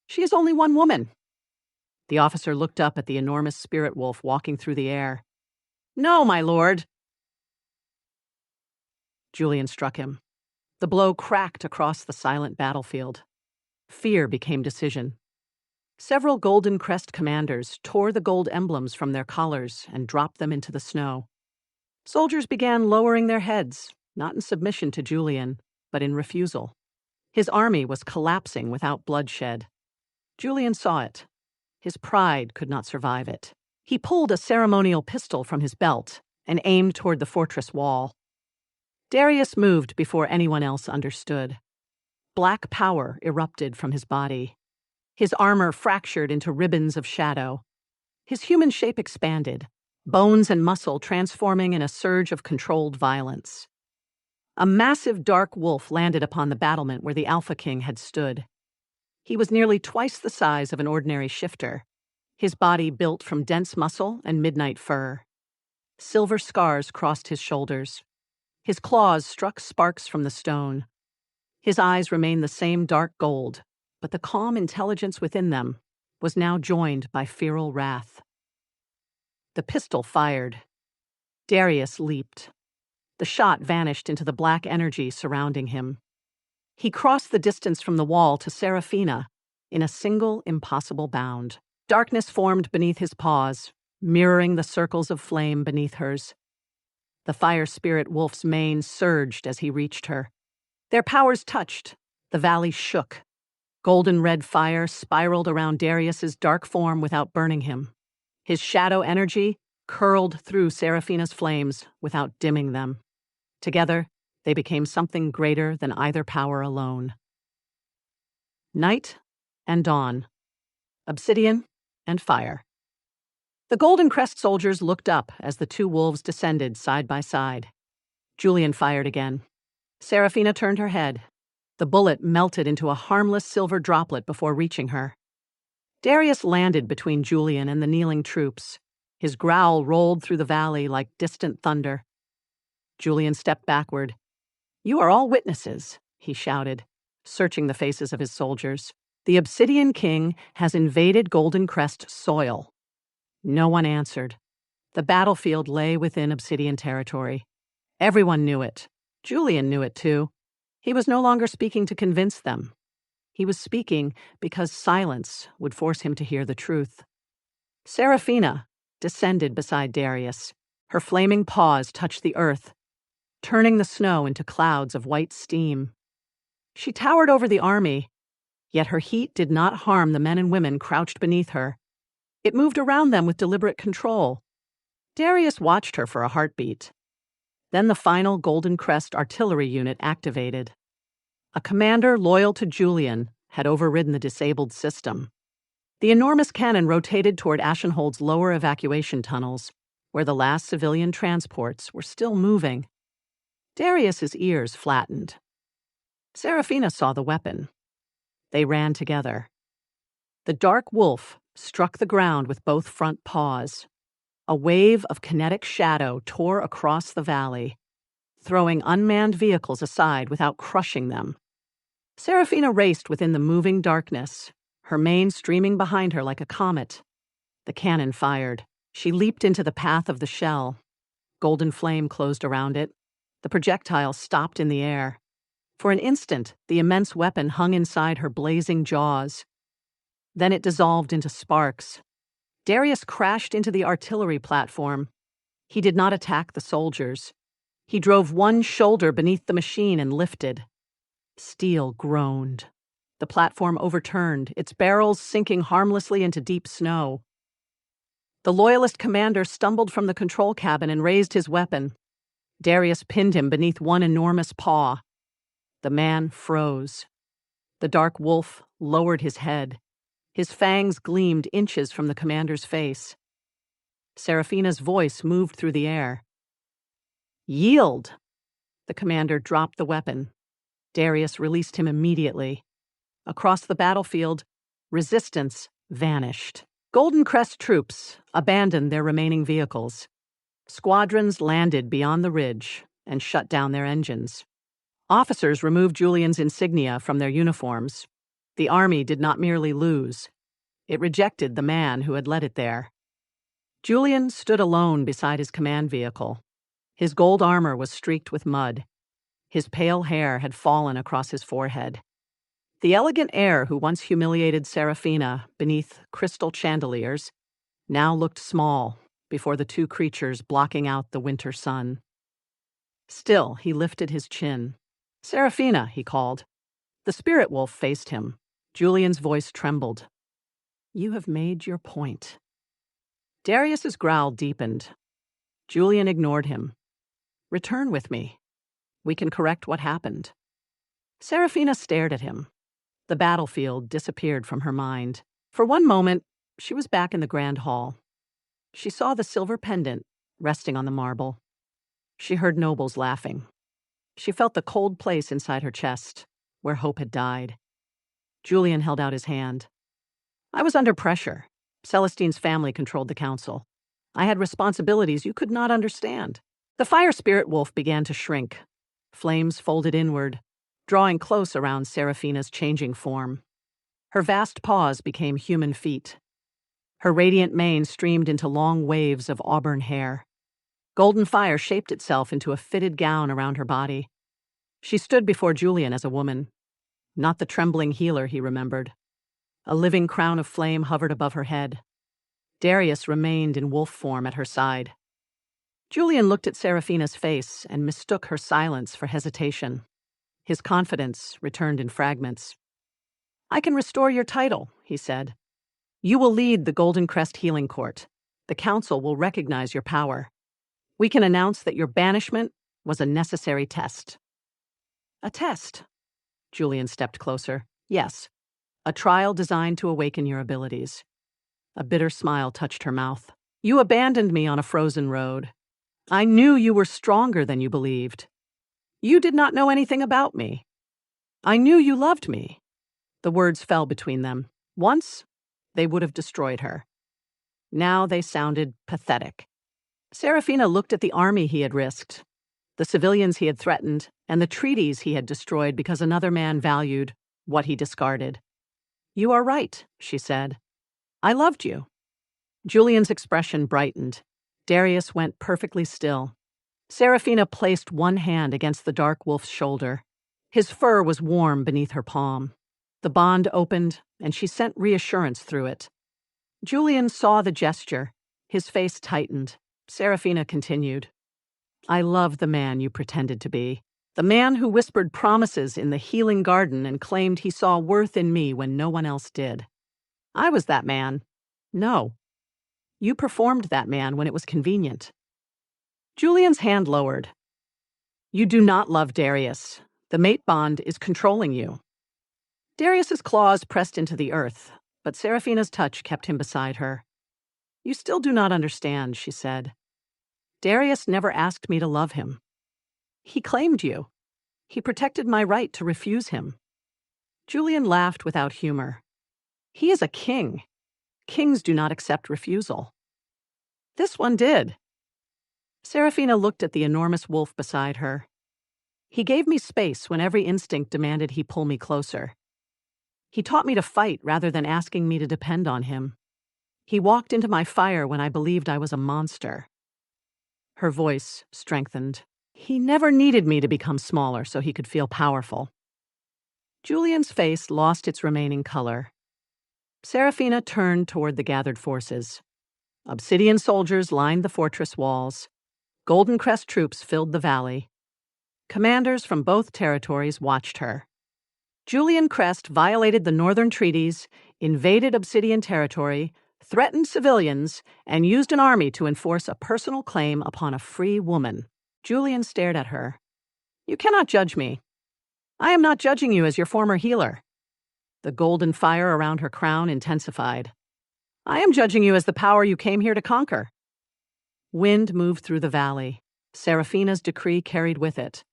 "She is only one woman." The officer looked up at the enormous spirit wolf walking through the air. "No, my lord." Julian struck him. The blow cracked across the silent battlefield. Fear became decision. Several Golden Crest commanders tore the gold emblems from their collars and dropped them into the snow. Soldiers began lowering their heads, not in submission to Julian, but in refusal. His army was collapsing without bloodshed. Julian saw it. His pride could not survive it. He pulled a ceremonial pistol from his belt and aimed toward the fortress wall. Darius moved before anyone else understood. Black power erupted from his body. His armor fractured into ribbons of shadow. His human shape expanded, bones and muscle transforming in a surge of controlled violence. A massive dark wolf landed upon the battlement where the Alpha King had stood. He was nearly twice the size of an ordinary shifter, his body built from dense muscle and midnight fur. Silver scars crossed his shoulders. His claws struck sparks from the stone. His eyes remained the same dark gold, but the calm intelligence within them was now joined by feral wrath. The pistol fired. Darius leaped. The shot vanished into the black energy surrounding him. He crossed the distance from the wall to Seraphina in a single, impossible bound. Darkness formed beneath his paws, mirroring the circles of flame beneath hers. The fire spirit wolf's mane surged as he reached her. Their powers touched. The valley shook. Golden red fire spiraled around Darius's dark form without burning him. His shadow energy curled through Seraphina's flames without dimming them. Together, they became something greater than either power alone. Night and dawn. Obsidian and fire. The Golden Crest soldiers looked up as the two wolves descended side by side. Julian fired again. Seraphina turned her head. The bullet melted into a harmless silver droplet before reaching her. Darius landed between Julian and the kneeling troops. His growl rolled through the valley like distant thunder. Julian stepped backward. "You are all witnesses," he shouted, searching the faces of his soldiers. "The Obsidian King has invaded Golden Crest soil." No one answered. The battlefield lay within Obsidian territory. Everyone knew it. Julian knew it too. He was no longer speaking to convince them. He was speaking because silence would force him to hear the truth. Seraphina descended beside Darius. Her flaming paws touched the earth, turning the snow into clouds of white steam. She towered over the army, yet her heat did not harm the men and women crouched beneath her. It moved around them with deliberate control. Darius watched her for a heartbeat. Then the final Golden Crest artillery unit activated. A commander loyal to Julian had overridden the disabled system. The enormous cannon rotated toward Ashenhold's lower evacuation tunnels, where the last civilian transports were still moving. Darius's ears flattened. Seraphina saw the weapon. They ran together. The dark wolf struck the ground with both front paws. A wave of kinetic shadow tore across the valley, throwing unmanned vehicles aside without crushing them. Seraphina raced within the moving darkness, her mane streaming behind her like a comet. The cannon fired. She leaped into the path of the shell. Golden flame closed around it. The projectile stopped in the air. For an instant, the immense weapon hung inside her blazing jaws. Then it dissolved into sparks. Darius crashed into the artillery platform. He did not attack the soldiers. He drove one shoulder beneath the machine and lifted. Steel groaned. The platform overturned, its barrels sinking harmlessly into deep snow. The Loyalist commander stumbled from the control cabin and raised his weapon. Darius pinned him beneath one enormous paw. The man froze. The dark wolf lowered his head. His fangs gleamed inches from the commander's face. Seraphina's voice moved through the air. "Yield!" The commander dropped the weapon. Darius released him immediately. Across the battlefield, resistance vanished. Golden Crest troops abandoned their remaining vehicles. Squadrons landed beyond the ridge and shut down their engines. Officers removed Julian's insignia from their uniforms. The army did not merely lose. It rejected the man who had led it there. Julian stood alone beside his command vehicle. His gold armor was streaked with mud. His pale hair had fallen across his forehead. The elegant heir who once humiliated Seraphina beneath crystal chandeliers now looked small before the two creatures blocking out the winter sun. Still, he lifted his chin. "Seraphina," he called. The spirit wolf faced him. Julian's voice trembled. "You have made your point." Darius's growl deepened. Julian ignored him. "Return with me. We can correct what happened." Seraphina stared at him. The battlefield disappeared from her mind. For one moment, she was back in the grand hall. She saw the silver pendant resting on the marble. She heard nobles laughing. She felt the cold place inside her chest, where hope had died. Julian held out his hand. "I was under pressure. Celestine's family controlled the council. I had responsibilities you could not understand. The fire spirit wolf began to shrink. Flames folded inward, drawing close around Seraphina's changing form. Her vast paws became human feet. Her radiant mane streamed into long waves of auburn hair. Golden fire shaped itself into a fitted gown around her body. She stood before Julian as a woman, not the trembling healer he remembered. A living crown of flame hovered above her head. Darius remained in wolf form at her side. Julian looked at Seraphina's face and mistook her silence for hesitation. His confidence returned in fragments. "I can restore your title," he said. "You will lead the Golden Crest Healing Court. The council will recognize your power. We can announce that your banishment was a necessary test." "A test?" Julian stepped closer. "Yes. A trial designed to awaken your abilities." A bitter smile touched her mouth. "You abandoned me on a frozen road. I knew you were stronger than you believed. You did not know anything about me. I knew you loved me." The words fell between them. Once, they would have destroyed her. Now they sounded pathetic. Seraphina looked at the army he had risked, the civilians he had threatened, and the treaties he had destroyed because another man valued what he discarded. "You are right," she said. "I loved you." Julian's expression brightened. Darius went perfectly still. Seraphina placed one hand against the dark wolf's shoulder. His fur was warm beneath her palm. The bond opened, and she sent reassurance through it. Julian saw the gesture. His face tightened. Seraphina continued. "I love the man you pretended to be. The man who whispered promises in the healing garden and claimed he saw worth in me when no one else did. I was that man. No. You performed that man when it was convenient." Julian's hand lowered. "You do not love Darius. The mate bond is controlling you." Darius's claws pressed into the earth, but Seraphina's touch kept him beside her. "You still do not understand," she said. "Darius never asked me to love him. He claimed you. He protected my right to refuse him." Julian laughed without humor. "He is a king. Kings do not accept refusal." "This one did." Seraphina looked at the enormous wolf beside her. "He gave me space when every instinct demanded he pull me closer. He taught me to fight rather than asking me to depend on him. He walked into my fire when I believed I was a monster." Her voice strengthened. "He never needed me to become smaller so he could feel powerful." Julian's face lost its remaining color. Seraphina turned toward the gathered forces. Obsidian soldiers lined the fortress walls. Golden Crest troops filled the valley. Commanders from both territories watched her. Julian Crest violated the northern treaties, invaded Obsidian territory, threatened civilians, and used an army to enforce a personal claim upon a free woman. Julian stared at her. "You cannot judge me. I am not judging you as your former healer." The golden fire around her crown intensified. "I am judging you as the power you came here to conquer." Wind moved through the valley. Seraphina's decree carried with it.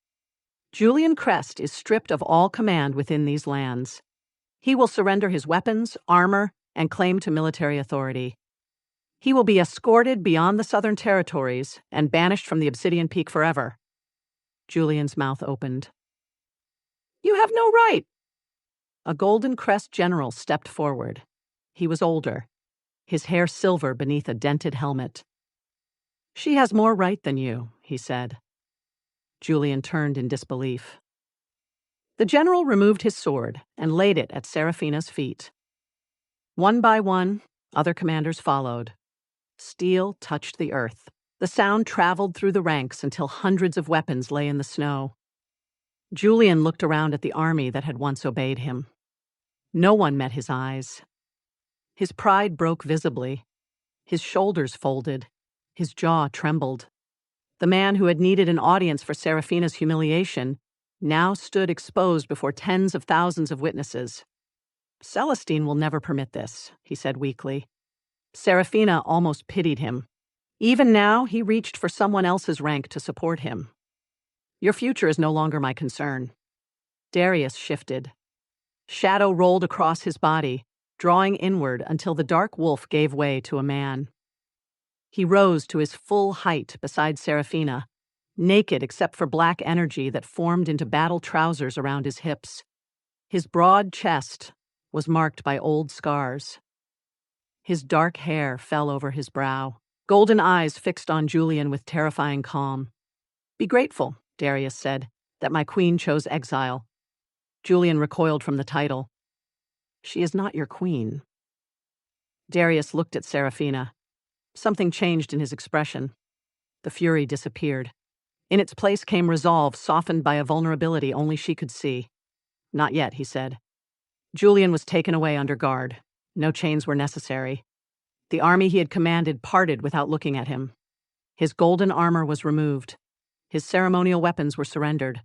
Julian Crest is stripped of all command within these lands. He will surrender his weapons, armor, and claim to military authority. He will be escorted beyond the southern territories and banished from the Obsidian Peak forever. Julian's mouth opened. "You have no right." A Golden Crest general stepped forward. He was older, his hair silver beneath a dented helmet. "She has more right than you," he said. Julian turned in disbelief. The general removed his sword and laid it at Seraphina's feet. One by one, other commanders followed. Steel touched the earth. The sound traveled through the ranks until hundreds of weapons lay in the snow. Julian looked around at the army that had once obeyed him. No one met his eyes. His pride broke visibly. His shoulders folded. His jaw trembled. The man who had needed an audience for Seraphina's humiliation now stood exposed before tens of thousands of witnesses. "Celestine will never permit this," he said weakly. Seraphina almost pitied him. Even now, he reached for someone else's rank to support him. "Your future is no longer my concern." Darius shifted. Shadow rolled across his body, drawing inward until the dark wolf gave way to a man. He rose to his full height beside Seraphina, naked except for black energy that formed into battle trousers around his hips. His broad chest was marked by old scars. His dark hair fell over his brow, golden eyes fixed on Julian with terrifying calm. "Be grateful," Darius said, "that my queen chose exile." Julian recoiled from the title. "She is not your queen." Darius looked at Seraphina. Something changed in his expression. The fury disappeared. In its place came resolve, softened by a vulnerability only she could see. "Not yet," he said. Julian was taken away under guard. No chains were necessary. The army he had commanded parted without looking at him. His golden armor was removed. His ceremonial weapons were surrendered.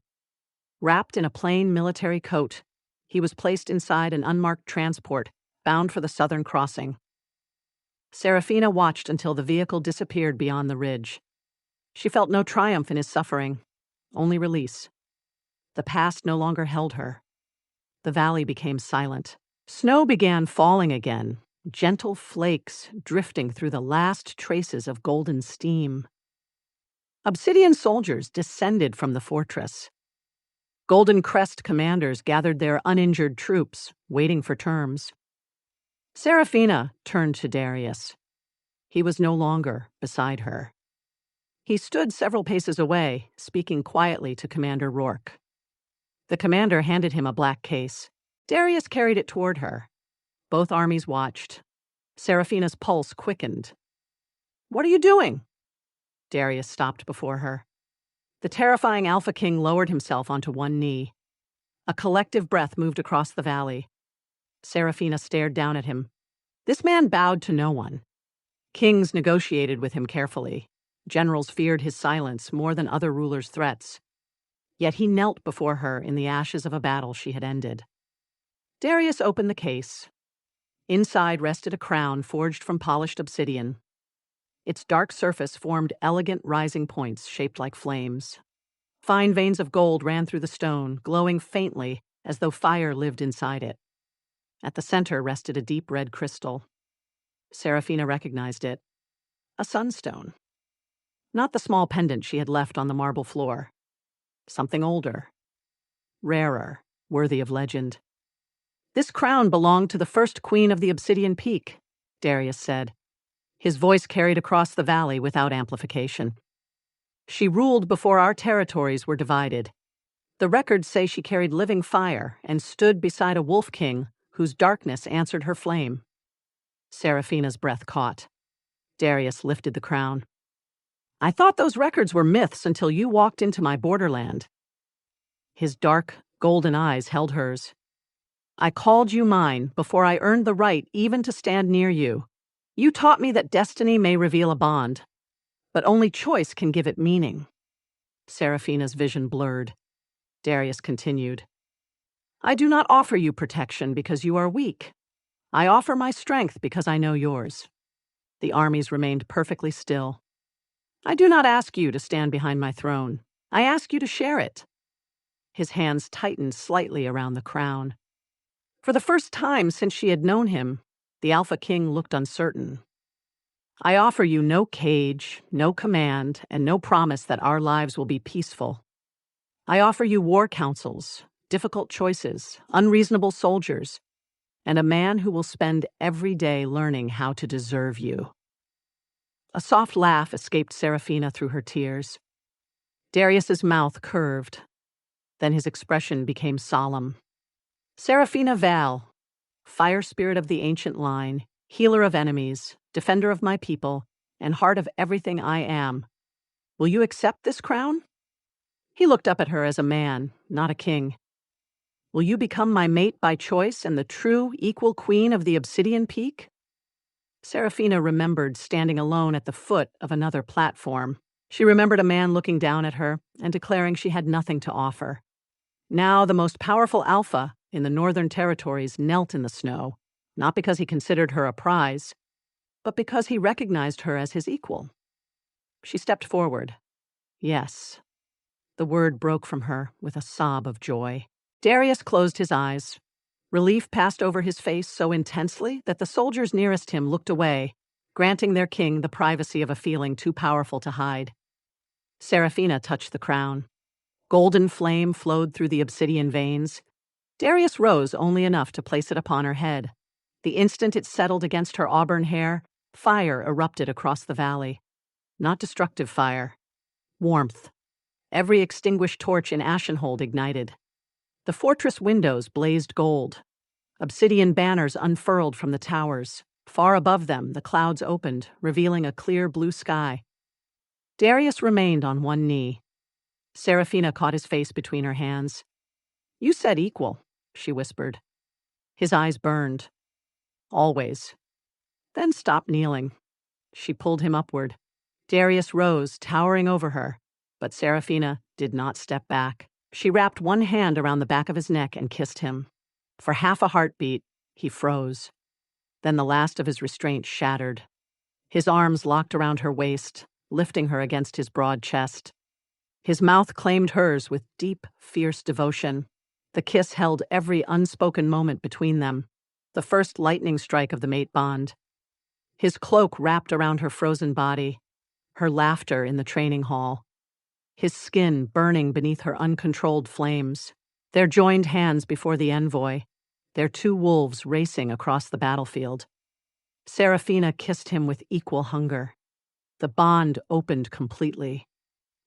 Wrapped in a plain military coat, he was placed inside an unmarked transport, bound for the southern crossing. Seraphina watched until the vehicle disappeared beyond the ridge. She felt no triumph in his suffering, only release. The past no longer held her. The valley became silent. Snow began falling again, gentle flakes drifting through the last traces of golden steam. Obsidian soldiers descended from the fortress. Golden Crest commanders gathered their uninjured troops, waiting for terms. Seraphina turned to Darius. He was no longer beside her. He stood several paces away, speaking quietly to Commander Rourke. The commander handed him a black case. Darius carried it toward her. Both armies watched. Seraphina's pulse quickened. "What are you doing?" Darius stopped before her. The terrifying Alpha King lowered himself onto one knee. A collective breath moved across the valley. Seraphina stared down at him. This man bowed to no one. Kings negotiated with him carefully. Generals feared his silence more than other rulers' threats. Yet he knelt before her in the ashes of a battle she had ended. Darius opened the case. Inside rested a crown forged from polished obsidian. Its dark surface formed elegant rising points shaped like flames. Fine veins of gold ran through the stone, glowing faintly as though fire lived inside it. At the center rested a deep red crystal. Seraphina recognized it. A sunstone. Not the small pendant she had left on the marble floor. Something older. Rarer, worthy of legend. "This crown belonged to the first queen of the Obsidian Peak," Darius said. His voice carried across the valley without amplification. "She ruled before our territories were divided. The records say she carried living fire and stood beside a wolf king whose darkness answered her flame." Seraphina's breath caught. Darius lifted the crown. "I thought those records were myths until you walked into my borderland." His dark, golden eyes held hers. "I called you mine before I earned the right even to stand near you. You taught me that destiny may reveal a bond, but only choice can give it meaning." Seraphina's vision blurred. Darius continued. "I do not offer you protection because you are weak. I offer my strength because I know yours." The armies remained perfectly still. "I do not ask you to stand behind my throne. I ask you to share it." His hands tightened slightly around the crown. For the first time since she had known him, the Alpha King looked uncertain. "I offer you no cage, no command, and no promise that our lives will be peaceful. I offer you war councils, difficult choices, unreasonable soldiers, and a man who will spend every day learning how to deserve you." A soft laugh escaped Seraphina through her tears. Darius's mouth curved. Then his expression became solemn. "Seraphina Val, fire spirit of the ancient line, healer of enemies, defender of my people, and heart of everything I am, will you accept this crown?" He looked up at her as a man, not a king. "Will you become my mate by choice and the true, equal queen of the Obsidian Peak?" Seraphina remembered standing alone at the foot of another platform. She remembered a man looking down at her and declaring she had nothing to offer. Now the most powerful Alpha in the Northern Territories knelt in the snow, not because he considered her a prize, but because he recognized her as his equal. She stepped forward. "Yes." The word broke from her with a sob of joy. Darius closed his eyes. Relief passed over his face so intensely that the soldiers nearest him looked away, granting their king the privacy of a feeling too powerful to hide. Seraphina touched the crown. Golden flame flowed through the obsidian veins. Darius rose only enough to place it upon her head. The instant it settled against her auburn hair, fire erupted across the valley. Not destructive fire. Warmth. Every extinguished torch in Ashenhold ignited. The fortress windows blazed gold. Obsidian banners unfurled from the towers. Far above them, the clouds opened, revealing a clear blue sky. Darius remained on one knee. Seraphina caught his face between her hands. "You said equal," she whispered. His eyes burned. "Always." "Then stop kneeling." She pulled him upward. Darius rose, towering over her, but Seraphina did not step back. She wrapped one hand around the back of his neck and kissed him. For half a heartbeat, he froze. Then the last of his restraint shattered. His arms locked around her waist, lifting her against his broad chest. His mouth claimed hers with deep, fierce devotion. The kiss held every unspoken moment between them, the first lightning strike of the mate bond. His cloak wrapped around her frozen body, her laughter in the training hall. His skin burning beneath her uncontrolled flames, their joined hands before the envoy, their two wolves racing across the battlefield. Seraphina kissed him with equal hunger. The bond opened completely.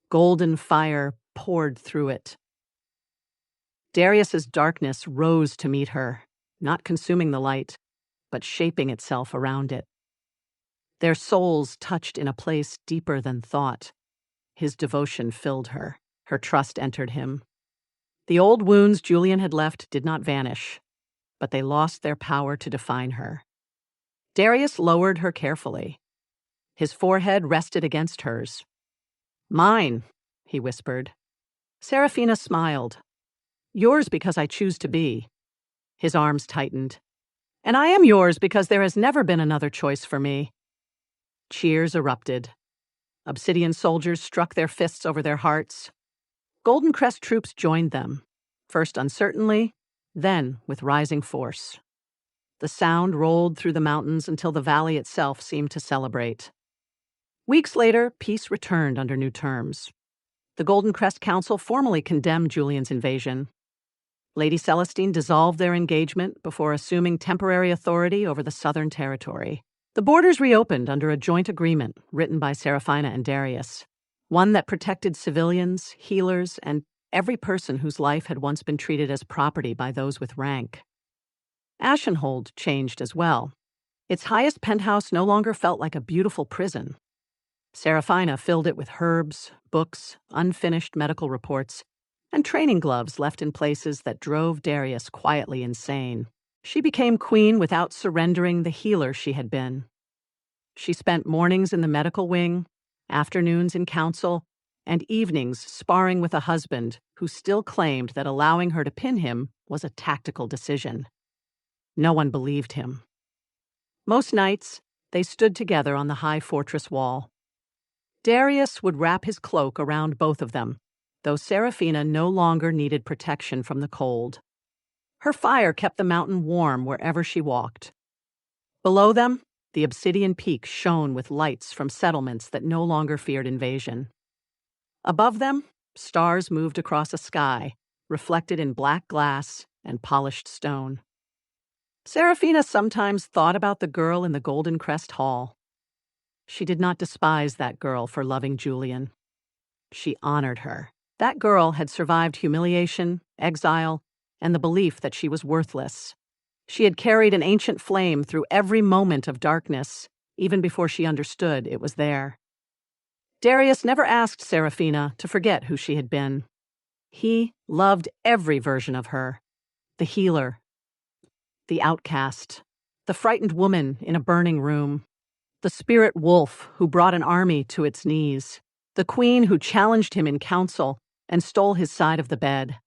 Golden fire poured through it. Darius's darkness rose to meet her, not consuming the light, but shaping itself around it. Their souls touched in a place deeper than thought. His devotion filled her. Her trust entered him. The old wounds Julian had left did not vanish, but they lost their power to define her. Darius lowered her carefully. His forehead rested against hers. "Mine," he whispered. Seraphina smiled. "Yours because I choose to be." His arms tightened. "And I am yours because there has never been another choice for me." Cheers erupted. Obsidian soldiers struck their fists over their hearts. Golden Crest troops joined them, first uncertainly, then with rising force. The sound rolled through the mountains until the valley itself seemed to celebrate. Weeks later, peace returned under new terms. The Golden Crest Council formally condemned Julian's invasion. Lady Celestine dissolved their engagement before assuming temporary authority over the southern territory. The borders reopened under a joint agreement written by Seraphina and Darius, one that protected civilians, healers, and every person whose life had once been treated as property by those with rank. Ashenhold changed as well. Its highest penthouse no longer felt like a beautiful prison. Seraphina filled it with herbs, books, unfinished medical reports, and training gloves left in places that drove Darius quietly insane. She became queen without surrendering the healer she had been. She spent mornings in the medical wing, afternoons in council, and evenings sparring with a husband who still claimed that allowing her to pin him was a tactical decision. No one believed him. Most nights, they stood together on the high fortress wall. Darius would wrap his cloak around both of them, though Seraphina no longer needed protection from the cold. Her fire kept the mountain warm wherever she walked. Below them, the Obsidian Peak shone with lights from settlements that no longer feared invasion. Above them, stars moved across a sky, reflected in black glass and polished stone. Seraphina sometimes thought about the girl in the Golden Crest Hall. She did not despise that girl for loving Julian. She honored her. That girl had survived humiliation, exile, and the belief that she was worthless. She had carried an ancient flame through every moment of darkness, even before she understood it was there. Darius never asked Seraphina to forget who she had been. He loved every version of her. The healer, the outcast, the frightened woman in a burning room, the spirit wolf who brought an army to its knees, the queen who challenged him in council and stole his side of the bed.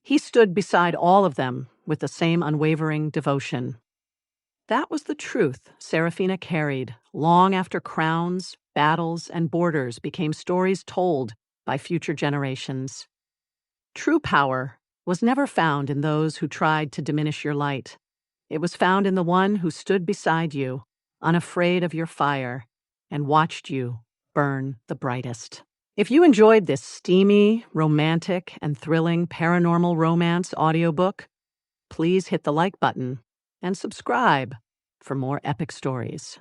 He stood beside all of them with the same unwavering devotion. That was the truth Seraphina carried long after crowns, battles, and borders became stories told by future generations. True power was never found in those who tried to diminish your light. It was found in the one who stood beside you, unafraid of your fire, and watched you burn the brightest. If you enjoyed this steamy, romantic, and thrilling paranormal romance audiobook, please hit the like button and subscribe for more epic stories.